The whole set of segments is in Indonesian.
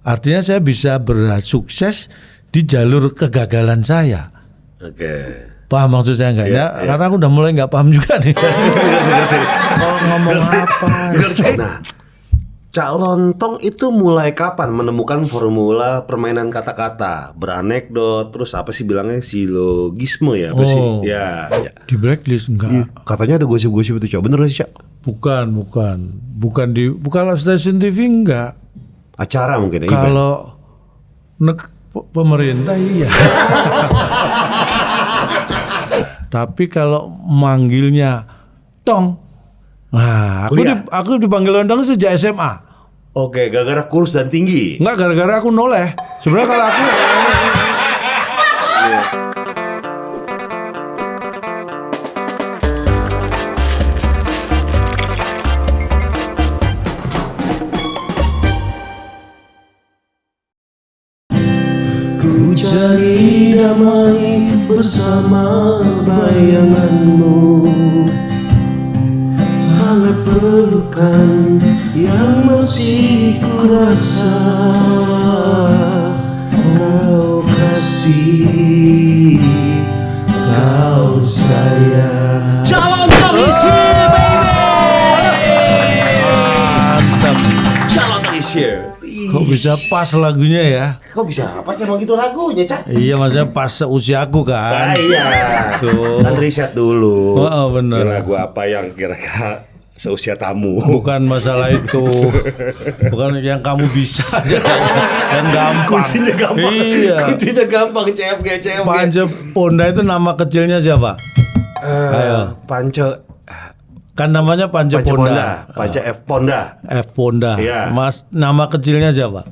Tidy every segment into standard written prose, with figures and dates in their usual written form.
Artinya saya bisa bersukses di jalur kegagalan saya. Oke. Paham maksud saya nggak? Ya, karena aku udah mulai nggak paham juga nih. Oh, ngomong apa? Nah, Cak Lontong itu mulai kapan menemukan formula permainan kata-kata, beranekdot, terus apa sih bilangnya silogisme ya? Apa sih? Ya. Di blacklist enggak? Katanya ada gosip-gosip itu, Cak. Bener gak sih, Cak? Bukan stasiun TV enggak. Acara mungkin ya, Kalau pemerintah iya. Tapi kalau manggilnya Tong, nah aku dipanggil Lontong sejak SMA. Oke, gara-gara kurus dan tinggi. Enggak, gara-gara aku noleh. Sebenarnya kalau aku Ku cari damai bersama bayanganmu, hangat pelukan yang masih ku rasa kau kasih, kau sayang. Calon Talisia, mantap. Calon Talisia. Kok bisa pas lagunya ya? Kok bisa? Pas emang gitu lagunya, Cak? Iya, maksudnya pas seusiaku kan. Iya. Tuh. Kan riset dulu. Oh, bener. Ini lagu apa yang kira-kira seusia tamu? Bukan masalah itu. Bukan yang kamu bisa aja. Yang gampang. Kuncinya gampang. Iya. Kuncinya gampang. CFG. Pance Ponda itu nama kecilnya siapa? Ayo. Pance. Kan namanya Pance Ponda. Pance F Ponda. F Ponda. Iya. Mas, nama kecilnya siapa?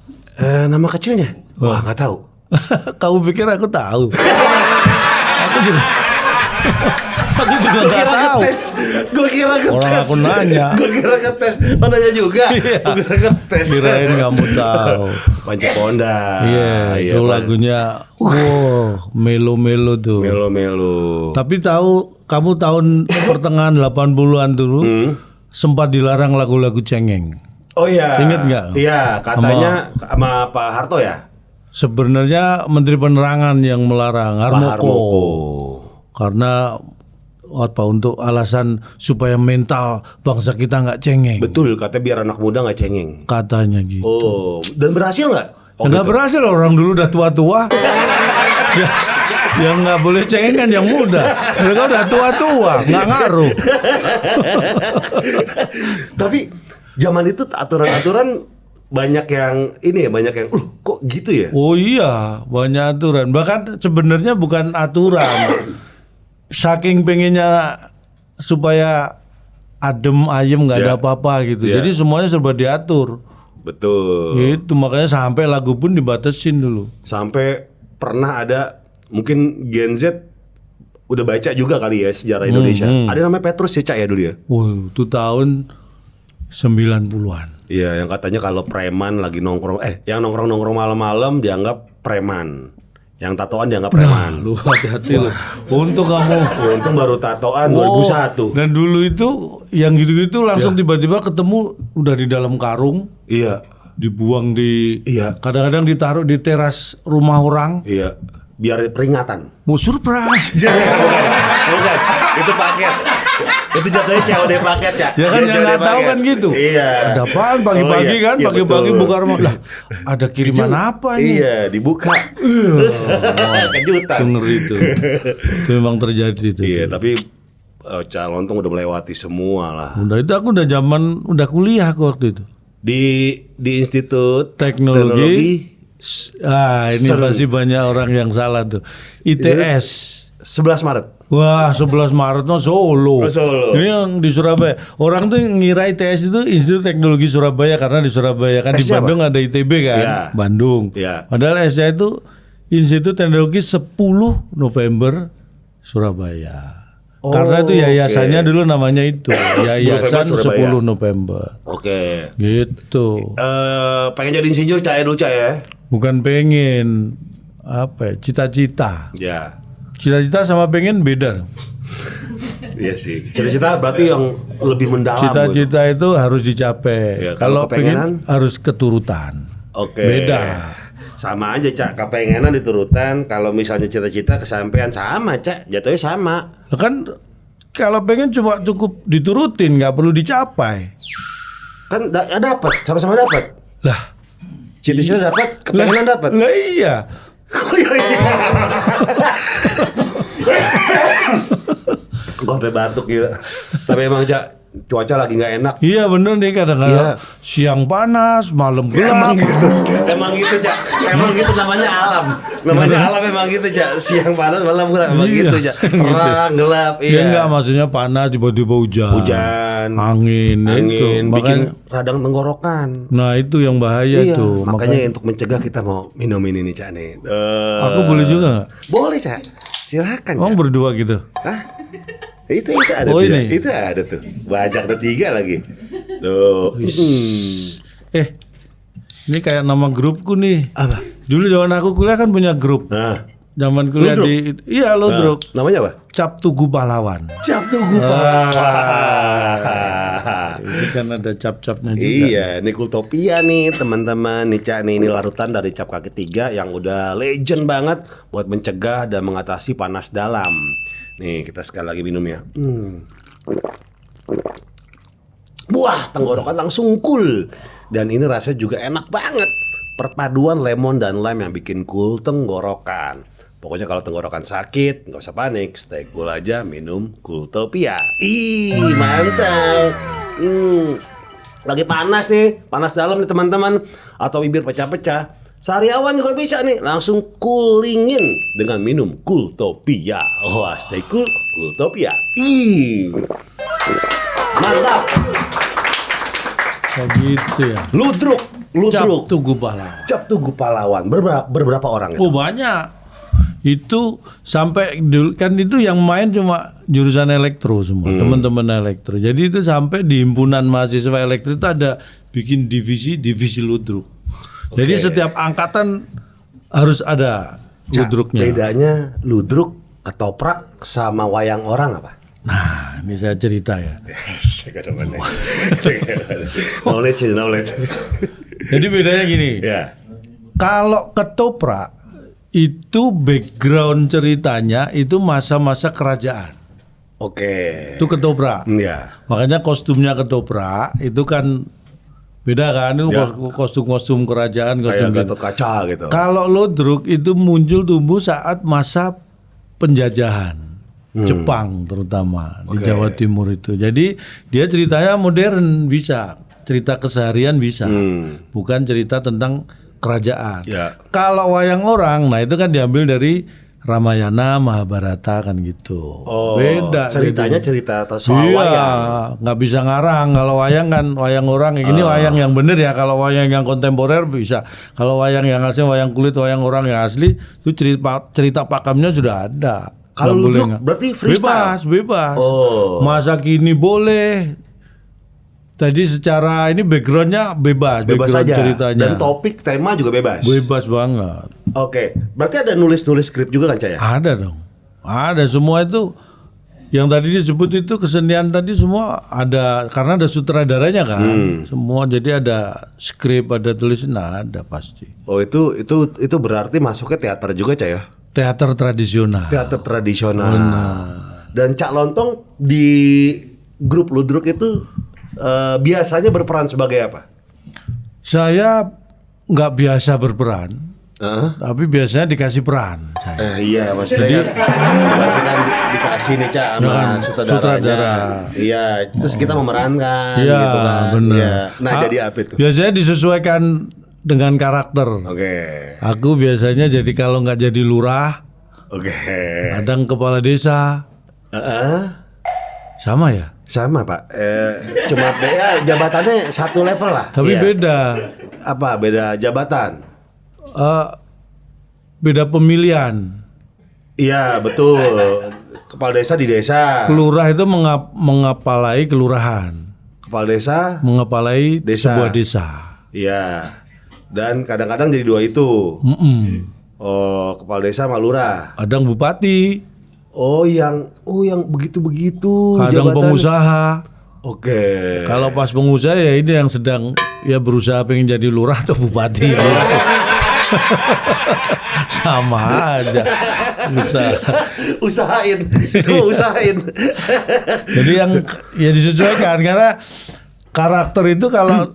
Nama kecilnya? Wah, nggak tahu. Kamu pikir aku tahu? Aku juga nggak tahu. Gue kira ngetes. Orang aku nanya. Gue kira ngetes. Oh, nanya juga. Gue kira ngetes. Kirain kamu tahu. Pance Ponda. Iya, itu lagunya. Wow, melo-melo tuh. Melo-melo. Tapi kamu tahun pertengahan 80-an dulu sempat dilarang lagu-lagu cengeng. Oh iya. Ingat nggak? Iya, katanya sama Pak Harto ya. Sebenarnya Menteri Penerangan yang melarang, Harmoko. Karena untuk alasan supaya mental bangsa kita nggak cengeng. Betul, katanya biar anak muda nggak cengeng. Katanya gitu. Oh, dan berhasil nggak? Nggak berhasil, orang dulu udah tua-tua. Yang nggak boleh cengeng kan yang muda. Mereka udah tua-tua, nggak ngaruh. Tapi zaman itu aturan-aturan banyak yang ini ya, banyak yang kok gitu ya? Oh iya, banyak aturan. Bahkan sebenarnya bukan aturan. Saking pengennya supaya adem ayem nggak ada apa-apa gitu. Jadi semuanya serba diatur. Betul. Itu makanya sampai lagu pun dibatasin dulu. Sampai pernah ada mungkin Gen Z udah baca juga kali ya sejarah Indonesia. Ada namanya Petrus ya, Cak ya dulu ya. Itu tahun 90-an. Iya, yang katanya kalau preman lagi nongkrong, yang nongkrong malam-malam dianggap preman. Yang tatoan dianggap preman. Lu hati-hati lu. Untung kamu. Untung baru tatoan 2001. Dan dulu itu yang gitu-gitu langsung tiba-tiba ketemu udah di dalam karung. Iya. Dibuang di. Iya. Kadang-kadang ditaruh di teras rumah orang. Iya. Biar peringatan. Mau surprise. Bukan. Itu paket. Itu jatuhnya COD paket, Cak. Ya kan yang nggak tahu kan gitu. Iya. Ada apaan pagi-pagi kan? Iya, Pagi-pagi betul. buka rumah. Lah, ada kiriman apa ini? Iya, dibuka. Kejutan. Denger itu. Itu memang terjadi itu. Iya, tapi Cak Lontong udah melewati semua lah. Udah udah kuliah aku waktu itu. Di Institut Teknologi. Ini pasti banyak orang yang salah tuh. ITS. 11 Maret. Wah, 11 Maret Solo. Solo. Ini yang di Surabaya. Orang tuh ngira ITS itu Institut Teknologi Surabaya karena di Surabaya kan di Bandung ada ITB kan, ya. Bandung. Ya. Padahal S-nya itu Institut Teknologi 10 November Surabaya. Karena itu yayasannya dulu namanya itu, Yayasan 10 November. Oke. Gitu. Pengen jadi insinyur, Cak ya dulu, Cak ya? Bukan pengen cita-cita. Ya. Cita-cita sama pengen beda. Iya sih. Cita-cita berarti yang lebih mendalam. Cita-cita itu harus dicapai. Ya, kalau kepengenan? pengen harus keturutan. Oke. Beda. Sama aja Cak, kepengenan diturutan. Kalau misalnya cita-cita kesampaian sama Cak, jatuhnya sama. Kan kalau pengen cuma cukup diturutin, nggak perlu dicapai. Kan dapat, sama-sama dapat. Lah, Cita-cita dapat, kepengenan dapat. lah iya. Gue sampai batuk gila. Tapi emang Cak, cuaca lagi nggak enak. Iya bener nih kadang-kadang Iya. siang panas, malam gelap. Emang gitu Cak. Emang gitu namanya alam. Namanya alam emang gitu Cak. Siang panas, malam gelap. Emang Iya. gitu Cak. Terang, gelap. Ya enggak, maksudnya panas tiba-tiba hujan. Hujan, Angin, itu. bikin Makanya, radang tenggorokan. nah itu yang bahaya Iya, tuh. makanya untuk mencegah kita mau minum ini nih Cak nih. Aku boleh juga nggak? Boleh Cak. Silakan. Kamu Cak. berdua gitu. Hah? Itu ada Oh, tuh. ini? Itu ada tuh. Banyak ada 3 lagi. Tuh. Ini kayak nama grupku nih. Apa? Dulu zaman aku kuliah kan punya grup. Nah, Zaman kuliah Ludruk? iya Ludruk. namanya apa? Cap Tugu Pahlawan. Cap Tugu Ini kan ada cap-capnya juga. Iya, ini Kultopia nih teman-teman. Nih Cak nih, ini larutan dari cap kaki 3 yang udah legend banget buat mencegah dan mengatasi panas dalam. Nih kita sekali lagi minum ya. Wah, tenggorokan langsung cool. Dan ini rasanya juga enak banget. Perpaduan lemon dan lime yang bikin cool tenggorokan. Pokoknya kalau tenggorokan sakit, nggak usah panik. Stay cool aja, minum Kultopia. Ih, mantap. Lagi panas nih, panas dalam nih teman-teman. Atau bibir pecah-pecah. Sariawan juga bisa nih, langsung coolingin dengan minum Kultopia. Wah, stay cool, Kultopia. Ih, mantap. Oh gitu ya. Ludruk. Cap Tugu Pahlawan. Cap Tugu Pahlawan. Berberapa orang Oh itu? banyak. Itu sampai dulu kan itu yang main cuma jurusan elektro semua, teman-teman elektro. Jadi itu sampai di himpunan mahasiswa elektro itu ada bikin divisi Ludruk. Jadi setiap angkatan harus ada Cak, ludruknya. bedanya ludruk, ketoprak, sama wayang orang apa? Nah, ini saya cerita ya. Knowledge. Jadi bedanya gini. Ya. Kalau ketoprak itu background ceritanya itu masa-masa kerajaan. Oke. Itu ketoprak. Ya. Makanya kostumnya ketoprak itu kan beda kan, itu Ya. kostum-kostum kerajaan, kostum Kayak gitu. Gatot Kaca gitu. Kalau Ludruk itu muncul tumbuh saat masa penjajahan Jepang terutama di Jawa Timur itu. Jadi dia ceritanya modern bisa, cerita keseharian bisa, bukan cerita tentang kerajaan. Ya. Kalau wayang orang, nah itu kan diambil dari Ramayana, Mahabharata kan gitu. Oh, Beda. ceritanya gitu. cerita soal Iya, wayang. nggak bisa ngarang. Kalau wayang kan wayang orang. Ini wayang yang bener ya. Kalau wayang yang kontemporer bisa. Kalau wayang yang asli, wayang kulit, wayang orang yang asli, itu cerita pakemnya sudah ada. Kalau Nggak boleh ludruk berarti freestyle? Bebas. Oh. Masa kini boleh. Tadi secara ini backgroundnya bebas. Bebas background saja. ceritanya. Dan topik tema juga bebas. Bebas banget. Oke, berarti ada nulis-nulis skrip juga kan Caya? Ada dong. Ada semua itu. Yang tadi disebut itu kesenian tadi semua ada karena ada sutradaranya kan. Semua jadi ada skrip, ada tulisan, ada pasti. Oh itu berarti masuknya teater juga Caya? Teater tradisional. Teater tradisional. Dan Cak Lontong di grup Ludruk itu biasanya berperan sebagai apa? Saya nggak biasa berperan, Heeh. tapi biasanya dikasih peran. Saya. Iya, maksudnya kan dikasih nih Cak sama Ya kan, sutradaranya. sutradara. Iya, terus kita memerankan Iya, gitu kan. benar. Iya. Nah, jadi apa itu? Biasanya disesuaikan dengan karakter. Oke. Aku biasanya jadi kalau nggak jadi lurah, Oke. kadang kepala desa, Heeh. sama ya. Sama Pak, cuma jabatannya satu level lah. Tapi Iya. beda. Apa beda jabatan? Beda pemilihan. Iya betul. Kepala desa di desa. Kelurah itu mengapalai kelurahan, Kepala desa. mengapalai Desa. sebuah desa. Iya. Dan kadang-kadang jadi 2 itu. Oh, kepala desa sama lurah. Kadang bupati, Oh yang begitu-begitu kadang jabatan. pengusaha. Oke. Kalau pas pengusaha ya ini yang sedang ya berusaha pengen jadi lurah atau bupati gitu. Sama aja. Usahain. Itu usahain. Jadi yang ya disesuaikan karena karakter itu kalau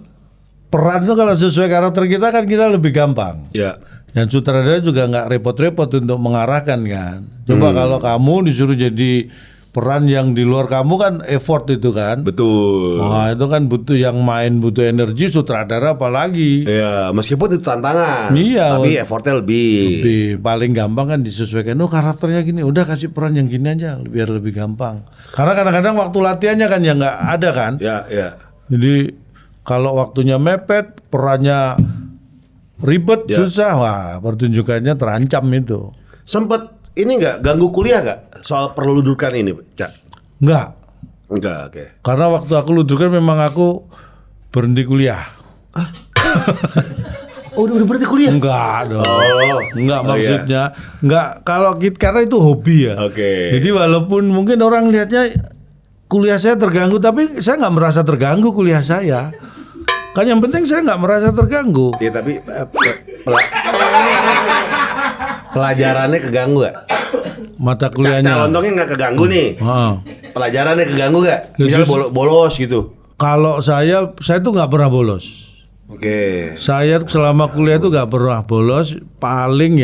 peran itu kalau sesuai karakter kita kan kita lebih gampang. Ya. Dan sutradara juga nggak repot-repot untuk mengarahkan kan. Coba kalau kamu disuruh jadi peran yang di luar kamu kan effort itu kan. Betul. Wah itu kan butuh yang main, butuh energi, sutradara apalagi. Ya, meskipun itu tantangan. Iya. Tapi effortnya lebih. Paling gampang kan disesuaikan. Oh karakternya gini, udah kasih peran yang gini aja biar lebih gampang. Karena kadang-kadang waktu latihannya kan ya nggak ada kan. Ya, ya. Jadi kalau waktunya mepet, perannya ribet, susah, wah pertunjukannya terancam itu. Sempet ini nggak ganggu kuliah nggak soal perludukan ini, Cak? Enggak, Oke. karena waktu aku ludrukan memang aku berhenti kuliah. Oh, udah berarti kuliah? Enggak dong. Enggak Oh, maksudnya. Enggak kalau karena itu hobi ya. Oke. Jadi walaupun mungkin orang lihatnya kuliah saya terganggu, tapi saya nggak merasa terganggu kuliah saya. Kan yang penting saya nggak merasa terganggu. Ya tapi pelajarannya keganggu gak? Mata kuliahnya. Calontongnya nggak keganggu nih. Heeh. Pelajarannya keganggu gak? Ya, Misalnya bolos gitu. Kalau saya tuh nggak pernah bolos. Oke. Saya selama kuliah tuh nggak pernah bolos. Paling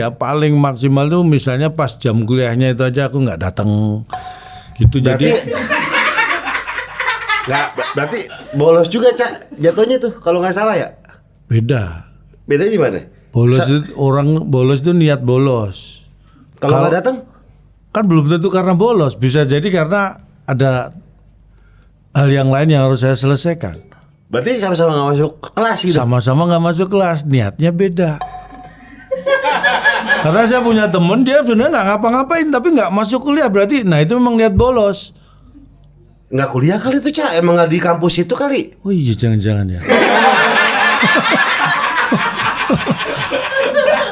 maksimal tuh misalnya pas jam kuliahnya itu aja aku nggak datang. Gitu Berarti jadi. nggak berarti bolos juga, Cak, jatuhnya tuh kalau nggak salah ya. Beda. Bedanya gimana? Bolos itu orang bolos itu niat bolos. Kalau nggak datang? Kan belum tentu karena bolos, bisa jadi karena ada hal yang lain yang harus saya selesaikan. Berarti sama-sama nggak masuk kelas gitu. Sama-sama nggak masuk kelas, niatnya beda. Karena saya punya temen dia sebenarnya nggak ngapa-ngapain tapi nggak masuk kuliah berarti, nah itu memang niat bolos. Nggak kuliah kali tuh, Cak, emang nggak di kampus itu kali. Oh iya jangan-jangan ya.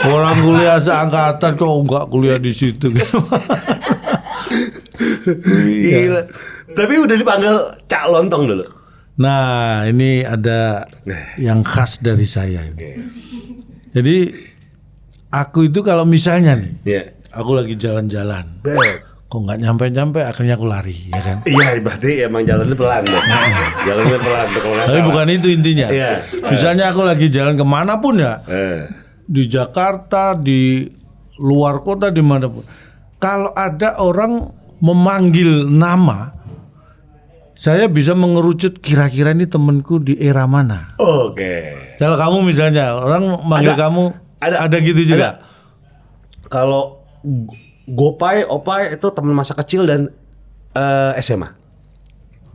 Orang kuliah seangkatan kok nggak kuliah di situ. Gila. Tapi udah dipanggil Cak Lontong dulu. Nah ini ada yang khas dari saya ini. Jadi aku itu kalau misalnya nih, Iya. aku lagi jalan-jalan, Bet. kok nggak nyampe-nyampe, akhirnya aku lari, ya kan? Iya, berarti emang jalannya pelan deh. Jalannya pelan tuh kalau nggak Tapi salah. bukan itu intinya. Iya. Misalnya aku lagi jalan kemanapun ya, Eh. di Jakarta, di luar kota, dimanapun. Kalau ada orang memanggil nama, saya bisa mengerucut kira-kira ini temanku di era mana. Oke. Kalau kamu misalnya orang manggil Ada. kamu, ada gitu juga. Kalau Gopai, Opai itu teman masa kecil dan SMA.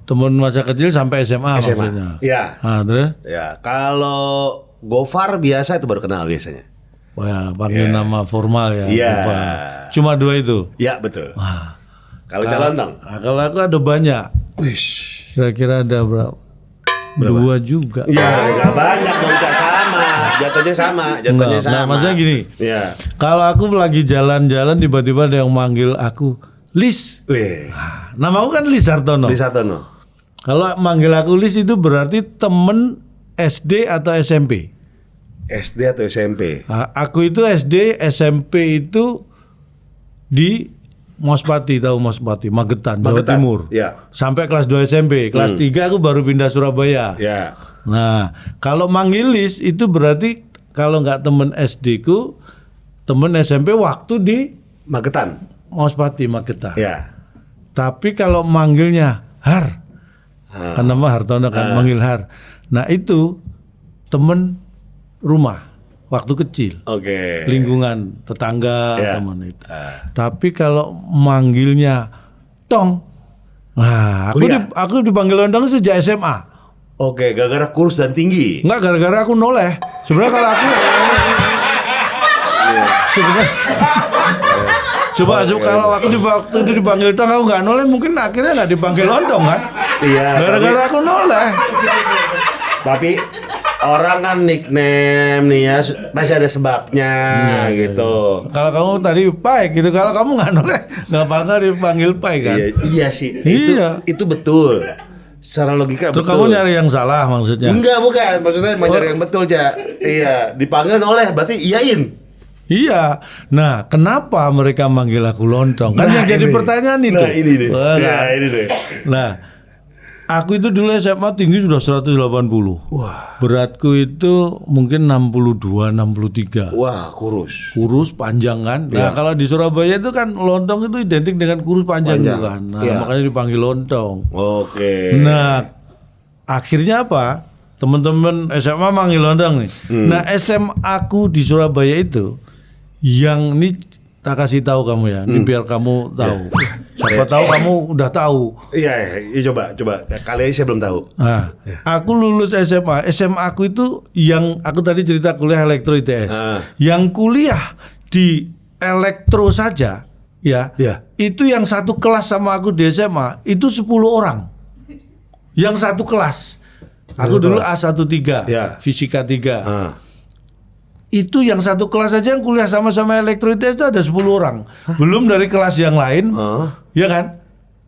Teman masa kecil sampai SMA, SMA. maksudnya. Iya. Nah, terus? Ya, kalau Gofar biasa itu baru kenal biasanya. Wah, ya, panggil nama formal ya. Iya. Gofar. Cuma 2 itu. Iya, betul. Wah. Kalau Calontong. Nah, kalau aku ada banyak. Wish. Kira-kira ada berapa? 2 juga. Ya, nggak banyak dong, Cak, sama. Jatuhnya sama, jatuhnya Enggak, sama. nah, maksudnya gini. Iya. Kalau aku lagi jalan-jalan tiba-tiba ada yang manggil aku Lis. Wih. Nama aku kan Lis Hartono. Di Sartono. Kalau manggil aku Lis itu berarti temen SD atau SMP. SD atau SMP? Nah, aku itu SD, SMP itu di Mospati, tahu Mospati, Magetan, Jawa Magetan, Timur. ya. Sampai kelas 2 SMP, kelas 3 aku baru pindah Surabaya. Ya. Nah, kalau manggil Lis itu berarti kalau nggak temen SD ku, temen SMP waktu di Magetan. Mospati, Magetan. Ya. Tapi kalau manggilnya Har, kan nama Hartono kan manggil Har. Nah itu temen rumah waktu kecil, Oke. lingkungan tetangga Ya. teman itu. Tapi kalau manggilnya Tong, nah aku dipanggil Tong sejak SMA. Oke, gara-gara kurus dan tinggi. Enggak gara-gara aku noleh. Sebenarnya kalau aku sebenarnya coba kalau waktu itu dipanggil Tong aku nggak noleh, mungkin akhirnya nggak dipanggil Lontong kan? Iya. Gara-gara aku noleh. Tapi orang kan nickname nih ya, pasti ada sebabnya gitu. Kalau kamu tadi Pai gitu, kalau kamu nggak noleh, nggak bakal dipanggil Pai kan? Iya, iya sih. Iya. Itu betul. secara logika Terus betul. kamu nyari yang salah maksudnya? Enggak, bukan. Maksudnya mencari yang betul, Ja. Iya, dipanggil oleh berarti iyain. Iya. Nah, kenapa mereka manggil aku lontong? Kan Nah, yang jadi ini. pertanyaan itu. Nah, ini deh. Wah, Ya, kan? ini deh. Nah, aku itu dulu SMA tinggi sudah 180. Wah. Beratku itu mungkin 62, 63. Wah, kurus. Kurus panjang kan. Iya. Nah, kalau di Surabaya itu kan lontong itu identik dengan kurus panjang, Panjang. juga kan. Nah, Iya. makanya dipanggil lontong. Oke. Nah, akhirnya apa? Teman-teman SMA manggil lontong nih. Nah, SMA aku di Surabaya itu yang ini tak kasih tahu kamu ya. Ini biar kamu tahu. Siapa tahu kamu udah tahu. Iya, coba. Kali ini saya belum tahu. Nah, aku lulus SMA. SMA aku itu yang aku tadi cerita kuliah elektro ITS. Yang kuliah di elektro saja, ya. Iya. Itu yang satu kelas sama aku di SMA itu 10 orang. Yang satu kelas. Aku dulu A13, Ya. Fisika 3. Ah. Itu yang satu kelas aja yang kuliah sama-sama elektro ITS itu ada 10 orang. Belum dari kelas yang lain. Ya kan?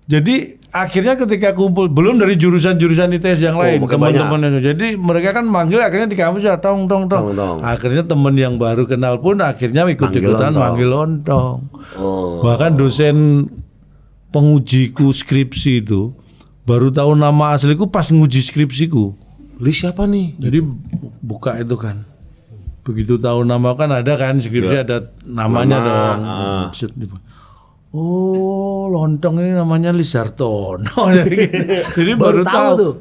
Jadi akhirnya ketika kumpul, belum dari jurusan-jurusan ITS yang lain, makin teman-teman itu. Jadi mereka kan manggil akhirnya di kampus ya tong. Tong, tong. Akhirnya teman yang baru kenal pun akhirnya ikut-ikutan manggil lontong. Oh. Bahkan dosen pengujiku skripsi itu baru tahu nama asliku pas nguji skripsiku. Li siapa nih? Jadi buka itu kan. Begitu tahu nama kan ada kan skripsi ada namanya dong. Set, oh, lontong ini namanya Lizartono. Jadi baru tahu tuh.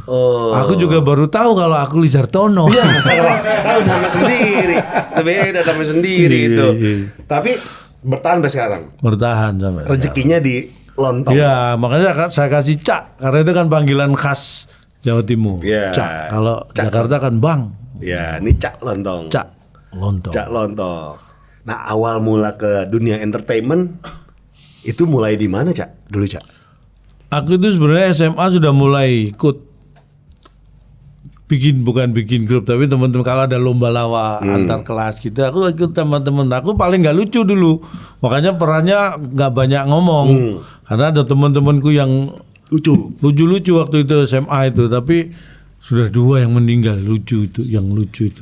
Oh. Aku juga baru tahu kalau aku Lizartono. Tahu nama sendiri. Beda nama sendiri Iya, itu. iya. Tapi bertahan sampai sekarang. Bertahan sampai. Rezekinya di lontong. Iya, makanya saya kasih Cak karena itu kan panggilan khas Jawa Timur. Iya. Cak. Kalau Cak. Jakarta kan Bang. Ya, ini Cak Lontong. Cak lontong. Cak Lontong. Nah, awal mula ke dunia entertainment itu mulai di mana, Cak? Dulu, Cak. Aku itu sebenarnya SMA sudah mulai ikut bukan bikin grup, tapi teman-teman kalau ada lomba lawa antar kelas gitu, aku ikut teman-teman. Aku paling nggak lucu dulu, makanya perannya nggak banyak ngomong. Karena ada teman-temanku yang lucu-lucu waktu itu SMA itu, tapi sudah 2 yang meninggal lucu itu, yang lucu itu.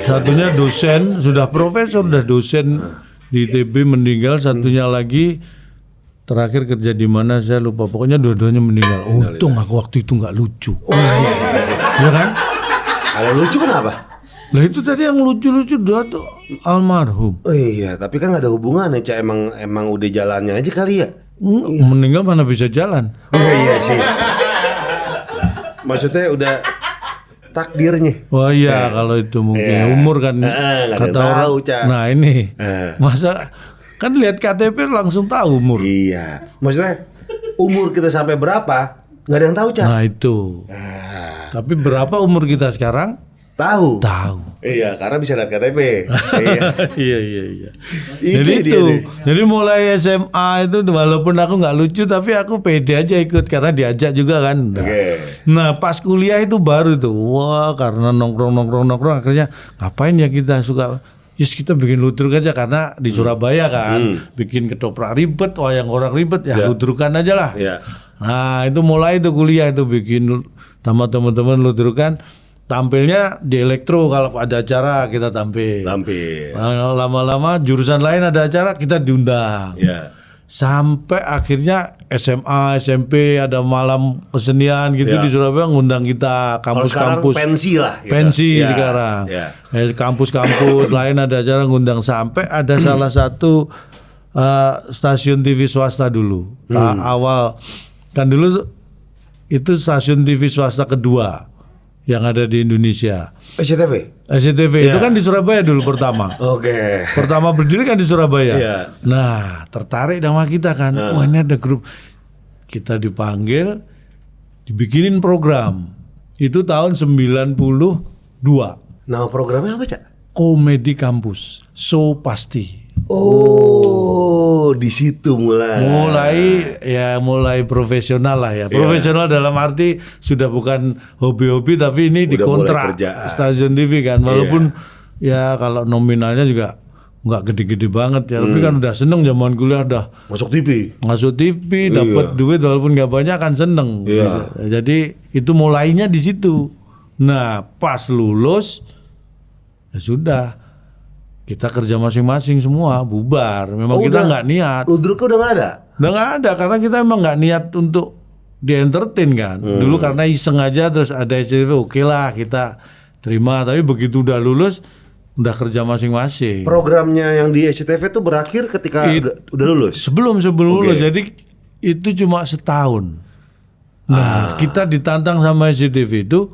Satunya dosen, sudah profesor, sudah dosen di ITB meninggal, satunya lagi terakhir kerja di mana saya lupa. Pokoknya dua-duanya meninggal. Untung aku waktu itu nggak lucu. Ya kan? Kalau lucu kenapa? Lah itu tadi yang lucu-lucu dua tuh almarhum. Oh iya, tapi kan gak ada hubungannya, Cak. Emang udah jalannya aja kali ya. Meninggal mana bisa jalan? Oh iya sih. Maksudnya udah takdirnya. Wah iya kalau itu mungkin umur kan nggak ada kata yang orang. tahu, Cak. Nah ini masa kan lihat KTP langsung tahu umur. Iya. Maksudnya umur kita sampai berapa nggak ada yang tahu, Cak. Nah itu. Tapi berapa umur kita sekarang? Tahu. Tahu. Iya, karena bisa lihat KTP. Iya. Iya. Itu Jadi dia itu. nih. Jadi mulai SMA itu walaupun aku nggak lucu tapi aku pede aja ikut karena diajak juga kan. Oke. Nah pas kuliah itu baru tuh. Wah karena nongkrong akhirnya ngapain ya kita suka. Yes kita bikin ludruk aja karena di Surabaya kan. Bikin ketoprak ribet. Wah yang orang ribet ya ludrukan aja lah. Iya. Nah itu mulai itu kuliah itu bikin sama teman-teman ludrukan. Tampilnya di elektro kalau ada acara kita tampil. Nah, lama-lama jurusan lain ada acara kita diundang. Iya. Sampai akhirnya SMA, SMP ada malam kesenian gitu Iya. di Surabaya ngundang kita Kalau sekarang kampus-kampus. pensi lah. Gitu. Pensi Iya, sekarang. Iya. Kampus-kampus lain ada acara ngundang sampai ada salah satu stasiun TV swasta dulu. Awal kan dulu itu stasiun TV swasta kedua yang ada di Indonesia. SCTV itu kan di Surabaya dulu pertama. Oke. Pertama berdiri kan di Surabaya. Iya. Nah, tertarik sama kita kan. Wah, ini ada grup. Kita dipanggil, dibikinin program. Itu tahun 92. Nama programnya apa, Cak? Komedi Kampus. So pasti. Oh, di situ mulai. Mulai profesional lah ya. Profesional dalam arti sudah bukan hobi-hobi tapi ini Udah mulai dikontrak kerjaan. stasiun TV kan. Walaupun ya kalau nominalnya juga nggak gede-gede banget ya, tapi kan udah seneng zaman kuliah udah Masuk TV. masuk TV, dapat duit walaupun nggak banyak kan seneng. Iya. Jadi itu mulainya di situ. Nah pas lulus ya sudah kita kerja masing-masing semua bubar. Memang kita nggak niat, Ludruknya udah nggak ada. udah nggak ada karena kita emang nggak niat untuk di entertain kan. Dulu karena iseng aja terus ada SCTV, oke lah kita terima. Tapi begitu udah lulus udah kerja masing-masing. Programnya yang di SCTV itu berakhir ketika udah lulus. Sebelum lulus, jadi itu cuma setahun. Nah, kita ditantang sama SCTV itu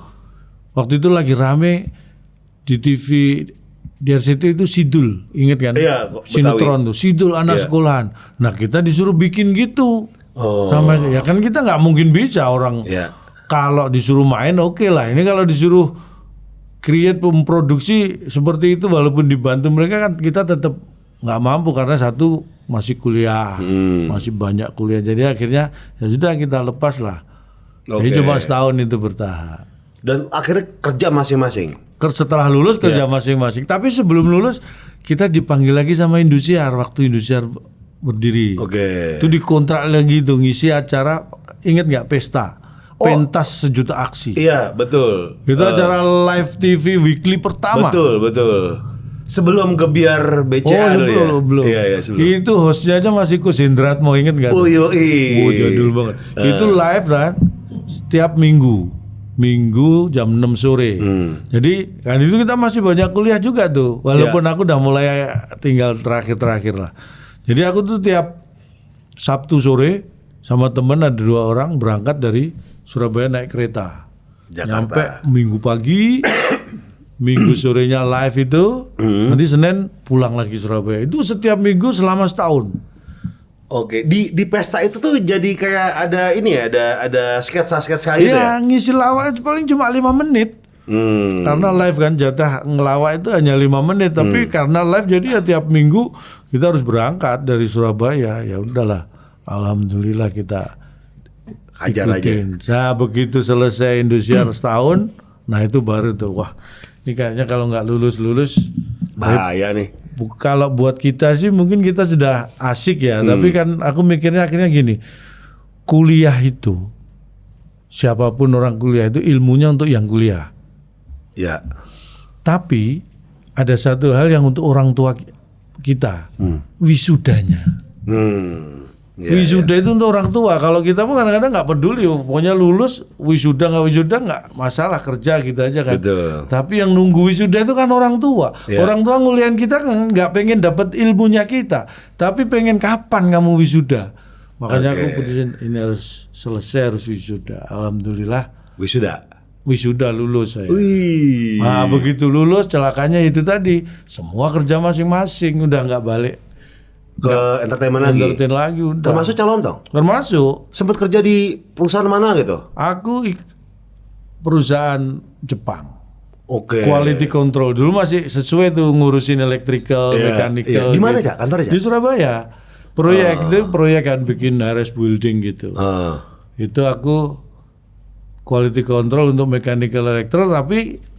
waktu itu lagi rame di TV di RCTI itu Sidul, inget kan? Iya, Betawi. Sinetron tuh, Sidul anak sekolahan. Nah, kita disuruh bikin gitu. Sama ya kan kita nggak mungkin bisa orang Iya. kalau disuruh main oke lah. Ini kalau disuruh create memproduksi seperti itu walaupun dibantu mereka kan kita tetap nggak mampu karena satu masih kuliah, masih banyak kuliah. Jadi akhirnya ya sudah kita lepas lah. Jadi cuma setahun itu bertahan. Dan akhirnya kerja masing-masing. Setelah lulus kerja masing-masing. Tapi sebelum lulus kita dipanggil lagi sama Indosiar waktu Indosiar berdiri. Itu dikontrak lagi tuh ngisi acara, inget nggak pesta? Pentas sejuta aksi. Iya, betul. Itu acara live TV weekly pertama. Betul. Sebelum Gebiar BCA dulu belum. Iya, sebelum. Itu hostnya aja masih Kus Hendrat, mau inget nggak? Jadul banget. Itu live kan setiap minggu jam 6 sore. Jadi kan itu kita masih banyak kuliah juga tuh. Walaupun aku udah mulai tinggal terakhir lah. Jadi aku tuh tiap Sabtu sore sama temen ada 2 orang berangkat dari Surabaya naik kereta. Jakarta. Nyampe Minggu pagi, Minggu sorenya live itu, nanti Senin pulang lagi Surabaya. Itu setiap minggu selama setahun. Di pesta itu tuh jadi kayak ada ini ya, ada sketsa-sketsa gitu ya? Iya, ngisi lawak itu paling cuma 5 menit. Karena live kan jatah ngelawak itu hanya 5 menit, tapi karena live jadi ya tiap minggu kita harus berangkat dari Surabaya. Ya udahlah, alhamdulillah kita Hajar aja. Nah begitu selesai Indosiar setahun, nah itu baru tuh wah ini kayaknya kalau nggak lulus Bahaya nih. Kalau buat kita sih mungkin kita sudah asik ya, tapi kan aku mikirnya akhirnya gini, kuliah itu siapapun orang kuliah itu ilmunya untuk yang kuliah. Ya. Tapi ada satu hal yang untuk orang tua kita, wisudanya. Wisuda itu untuk orang tua. Kalau kita pun kadang-kadang nggak peduli, pokoknya lulus wisuda nggak masalah, kerja gitu aja kan. Betul. Tapi yang nunggu wisuda itu kan orang tua. Orang tua nguliahin kita kan nggak pengen dapat ilmunya kita, tapi pengen kapan kamu wisuda. Makanya aku putusin ini harus selesai, harus wisuda. Alhamdulillah. Wisuda lulus saya. Nah begitu lulus celakanya itu tadi, semua kerja masing-masing, udah nggak balik ke entertainment lagi udah. Termasuk calon dong? Termasuk. Sempat kerja di perusahaan mana gitu? Aku perusahaan Jepang. Oke. Quality control dulu masih sesuai tuh ngurusin electrical, mechanical. Di mana gitu. aja kantornya? Di Surabaya. Proyek itu proyek kan bikin RS building gitu. Itu aku quality control untuk mechanical electrical, tapi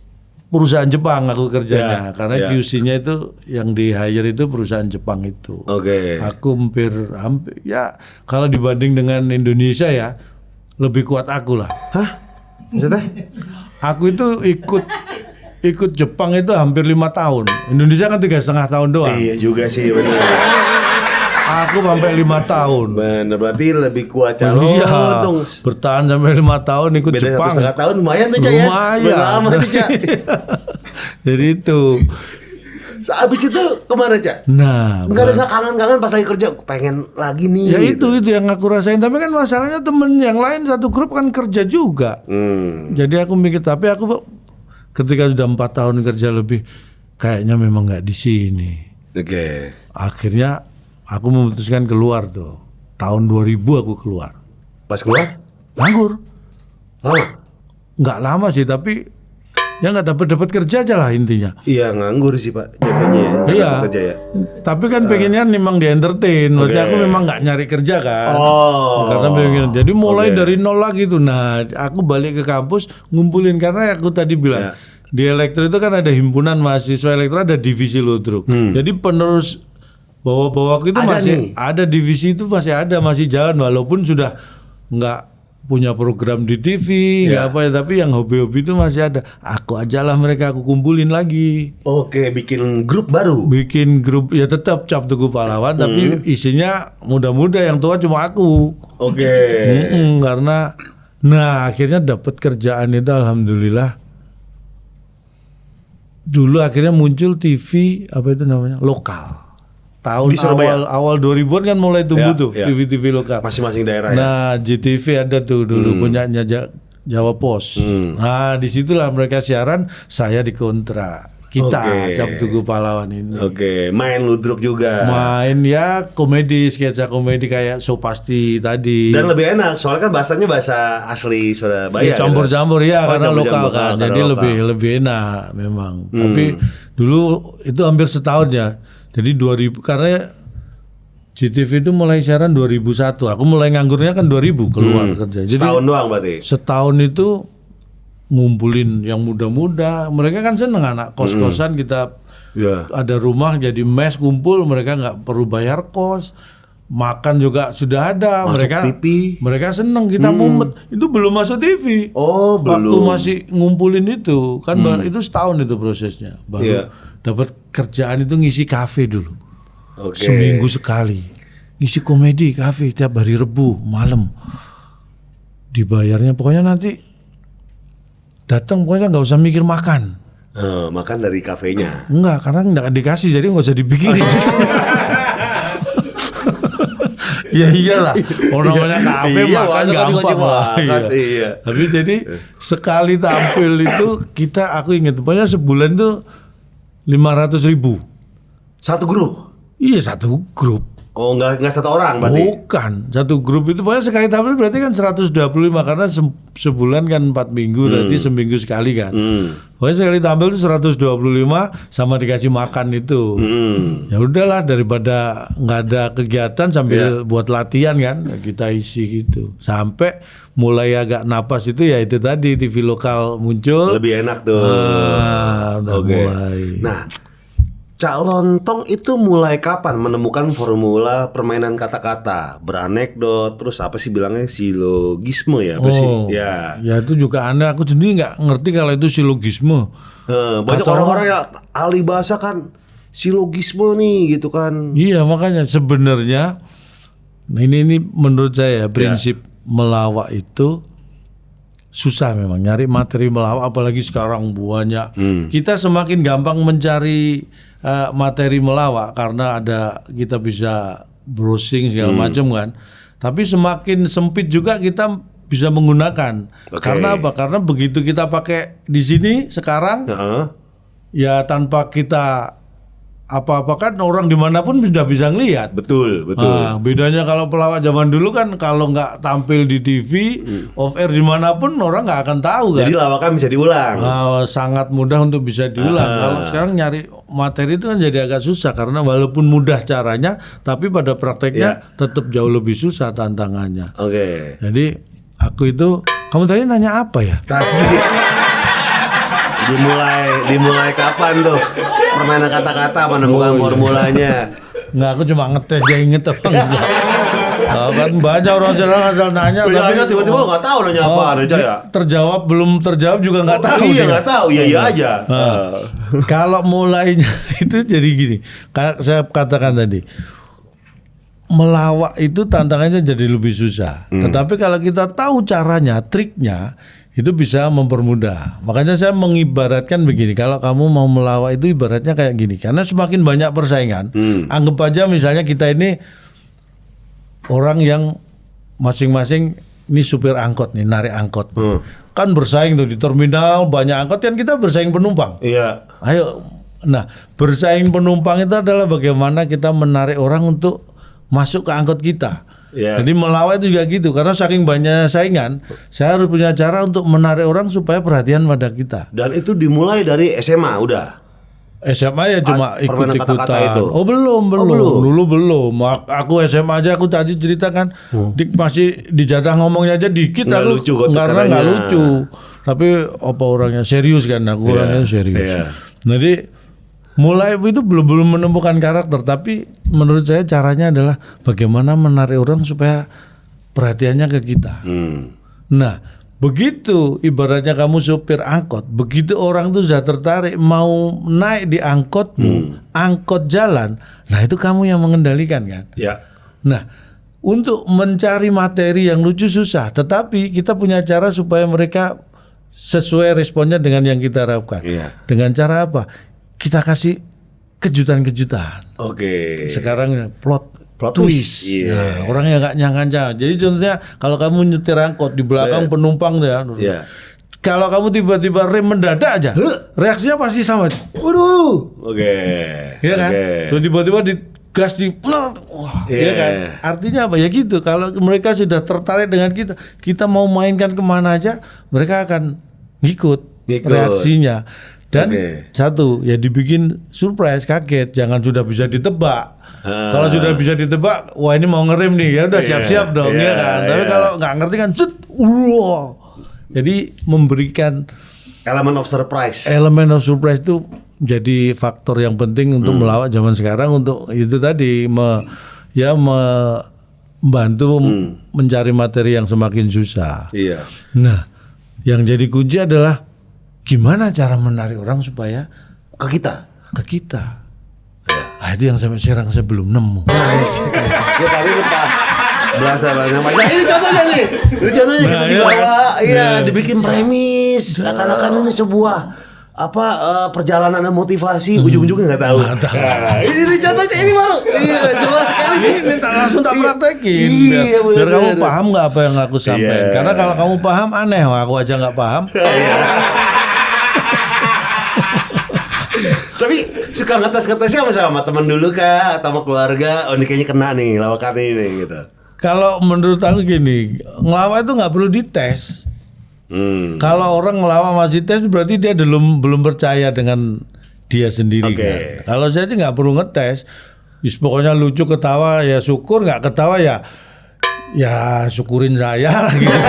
perusahaan Jepang aku kerjanya karena QC-nya itu yang di hire itu perusahaan Jepang itu. Oke. Aku hampir ya kalau dibanding dengan Indonesia ya lebih kuat aku lah. Hah? Maksudnya? Aku itu ikut Jepang itu hampir 5 tahun. Indonesia kan 3,5 tahun doang. Iya juga sih benar. Aku sampai 5 tahun. Benar, berarti lebih kuat calon dong. Bertahan sampai 5 tahun ikut Beda Jepang. 1,5 tahun lumayan tuh Cak ya. Lumayan. Lama tuh Cak. Jadi itu. Abis itu kemana Cak? Nah, Enggak ada kangen-kangen pas lagi kerja, pengen lagi nih. Ya itu yang aku rasain. Tapi kan masalahnya temen yang lain satu grup kan kerja juga. Jadi aku mikir, tapi aku ketika sudah 4 tahun kerja lebih, kayaknya memang nggak di sini. Oke. Akhirnya aku memutuskan keluar tuh. Tahun 2000 aku keluar. Pas keluar? Nganggur. Lama? Nggak lama sih, tapi ya nggak dapat kerja aja lah intinya. Iya nganggur sih Pak jatuhnya ya. Iya. Kerja ya. Tapi kan pengennya memang di entertain. Maksudnya aku memang nggak nyari kerja kan. Karena pengen. Jadi mulai dari nol lagi tuh. Nah, aku balik ke kampus ngumpulin karena aku tadi bilang di elektro itu kan ada himpunan mahasiswa elektro, ada divisi ludruk. Jadi penerus bawa-bawaku itu Ada masih nih. ada, divisi itu masih ada, masih jalan walaupun sudah nggak punya program di TV, nggak apa ya, tapi yang hobi-hobi itu masih ada. Aku ajalah mereka, aku kumpulin lagi, Oke, bikin grup baru. bikin grup ya tetap Cap Tugu Pahlawan, tapi isinya muda-muda, yang tua cuma aku. Oke. Karena akhirnya dapat kerjaan itu alhamdulillah. Dulu akhirnya muncul TV apa itu namanya lokal. Tahun Di Surabaya? awal 2000-an kan mulai tumbuh tuh ya. TV lokal. Masing-masing daerah ya. Nah, JTV ada tuh dulu punyanya Jawa Pos. Nah, disitulah mereka siaran, saya dikontrak. Kita Oke. Cap Tugu Pahlawan ini. Oke, main ludruk juga. Main ya komedi, sketsa komedi kayak So Pasti tadi. Dan lebih enak, soalnya kan bahasanya bahasa asli Surabaya. Ya, campur-campur ya, Oh, karena campur-campur, lokal kan, karena jadi lokal. lebih enak memang. Tapi dulu itu hampir setahun ya. Jadi 2000, karena GTV itu mulai siaran 2001. Aku mulai nganggurnya kan 2000 keluar kerja. Jadi Setahun doang berarti. setahun itu ngumpulin yang muda-muda. Mereka kan seneng anak kos-kosan, kita Ya. ada rumah jadi mes kumpul, mereka nggak perlu bayar kos. Makan juga sudah ada. Masuk mereka TV. mereka seneng kita mumet. Itu belum masuk TV. Oh, Waktu belum. masih ngumpulin itu kan itu setahun itu prosesnya. Baru Iya. dapat kerjaan itu ngisi kafe dulu. Oke. Seminggu sekali. Ngisi komedi kafe tiap hari Rebu malam. Dibayarnya pokoknya nanti datang, pokoknya nggak usah mikir makan. Makan dari kafenya. Enggak, karena nggak dikasih, jadi nggak usah dipikirin. Ya iyalah, orang namanya kafe Iya, makan masa kan gampang dikasih lah. makan, iya. Tapi jadi sekali tampil itu aku ingat, pokoknya sebulan tuh 500.000. Satu grup. Iya, satu grup. Oh, nggak satu orang berarti. Bukan, satu grup itu pokoknya sekali tampil berarti kan 125, karena sebulan kan 4 minggu, berarti seminggu sekali kan. Pokoknya sekali tampil itu 125 sama dikasih makan itu. Ya udahlah, daripada nggak ada kegiatan sambil buat latihan kan, kita isi gitu. Sampai mulai agak napas itu ya itu tadi TV lokal muncul. Lebih enak tuh. Udah Oke. mulai. Nah, Cak Lontong itu mulai kapan menemukan formula permainan kata-kata, beranekdot, terus apa sih bilangnya, silogisme ya? Apa sih? Ya. Ya itu juga aneh, aku sendiri nggak ngerti kalau itu silogisme. Banyak Kata orang-orang yang ahli bahasa kan silogisme nih gitu kan. Iya, makanya sebenarnya ini menurut saya prinsip melawak itu susah memang, nyari materi melawak apalagi sekarang banyak. Kita semakin gampang mencari materi melawak karena kita bisa browsing segala macam kan. Tapi semakin sempit juga kita bisa menggunakan. Oke. Karena apa? Karena begitu kita pakai di sini sekarang, Heeh. ya tanpa kita apa-apa kan orang dimanapun sudah bisa ngelihat. Betul, betul. Nah, bedanya kalau pelawak zaman dulu kan kalau nggak tampil di TV, off air dimanapun orang nggak akan tahu kan. Jadi lawakan bisa diulang. Sangat mudah untuk bisa diulang. Kalau sekarang nyari materi itu kan jadi agak susah karena walaupun mudah caranya, tapi pada prakteknya tetap jauh lebih susah tantangannya. Oke. Jadi aku itu, kamu tadi nanya apa ya? Dimulai kapan tuh permainan kata-kata, menemukan formulanya? Nggak, aku cuma ngetes dia inget apa enggak. Kan banyak orang asal nanya. Oh, tapi iya, tiba-tiba nggak tahu nanya apa aja ya. Terjawab belum terjawab juga nggak tahu. Iya, dia. nggak tahu. Iya aja. Kalau mulainya itu jadi gini, kayak saya katakan tadi, melawak itu tantangannya jadi lebih susah. Tetapi kalau kita tahu caranya, triknya, itu bisa mempermudah. Makanya saya mengibaratkan begini, kalau kamu mau melawak itu ibaratnya kayak gini, karena semakin banyak persaingan, anggap aja misalnya kita ini orang yang masing-masing ini supir angkot nih, narik angkot. Kan bersaing tuh di terminal, banyak angkot kan, kita bersaing penumpang. Iya. Ayo, nah bersaing penumpang itu adalah bagaimana kita menarik orang untuk masuk ke angkot kita. Yeah. Jadi melawak itu juga gitu, karena saking banyak saingan, saya harus punya cara untuk menarik orang supaya perhatian pada kita. Dan itu dimulai dari SMA udah. SMA ya cuma permainan kata-kata ikut-ikutan. itu? Oh belum. Dulu belum. Aku SMA aja aku tadi ceritakan masih dijatah ngomongnya aja dikit Nggak aku lucu karena katanya. nggak lucu. Tapi apa orangnya serius kan? Aku orangnya serius. Iya. Jadi mulai itu belum menemukan karakter. Tapi menurut saya caranya adalah bagaimana menarik orang supaya perhatiannya ke kita. Nah. Begitu ibaratnya kamu supir angkot, begitu orang tuh sudah tertarik mau naik di angkotmu, angkot jalan, nah itu kamu yang mengendalikan kan. Ya. Nah untuk mencari materi yang lucu susah, tetapi kita punya cara supaya mereka sesuai responnya dengan yang kita harapkan. Iya. Dengan cara apa? Kita kasih kejutan-kejutan. Oke. Sekarang plot Plot twist. twist, iya. Nah, orang yang nggak nyangka-nyangka. Jadi contohnya kalau kamu nyetir angkot di belakang penumpang ya. Iya. Kalau kamu tiba-tiba rem mendadak aja, reaksinya pasti sama. Waduh. Oke. Iya kan? Oke. Terus tiba-tiba di gas di wah, Iya. iya kan? Artinya apa ya gitu. Kalau mereka sudah tertarik dengan kita mau mainkan kemana aja, mereka akan ngikut. Reaksinya. Dan satu ya dibikin surprise, kaget, jangan sudah bisa ditebak. Kalau sudah bisa ditebak, wah ini mau ngerem nih, ya udah siap-siap dong ya kan. Tapi kalau nggak ngerti kan, wow. Jadi memberikan Elemen of surprise. elemen of surprise itu jadi faktor yang penting untuk melawak zaman sekarang untuk itu tadi membantu mencari materi yang semakin susah. Iya. Nah, yang jadi kunci adalah gimana cara menarik orang supaya Ke kita. ke kita. Ah itu yang sampai sekarang saya belum nemu. Ya tadi kita berasa banyak macam. Ini contohnya nih. Ini contohnya kita dibikin premis. Akan-akan ini sebuah perjalanan motivasi, ujung-ujungnya nggak tahu. Nah, ini contohnya ini baru. Iya, jelas sekali. Ini langsung tak praktekin. Iya, biar bener. kamu paham nggak apa yang aku sampaikan. Iya. Karena kalau kamu paham aneh, wah, aku aja nggak paham. Tapi suka ngetes-ngetesnya sama teman dulu kah atau sama keluarga? Oh ini kayaknya kena nih lawakan ini gitu. Kalau menurut aku gini, ngelawak itu nggak perlu dites. Kalau orang ngelawak masih tes berarti dia belum percaya dengan dia sendiri kan. Kalau saya sih nggak perlu ngetes. Pokoknya lucu ketawa ya syukur, nggak ketawa ya syukurin saya lah gitu.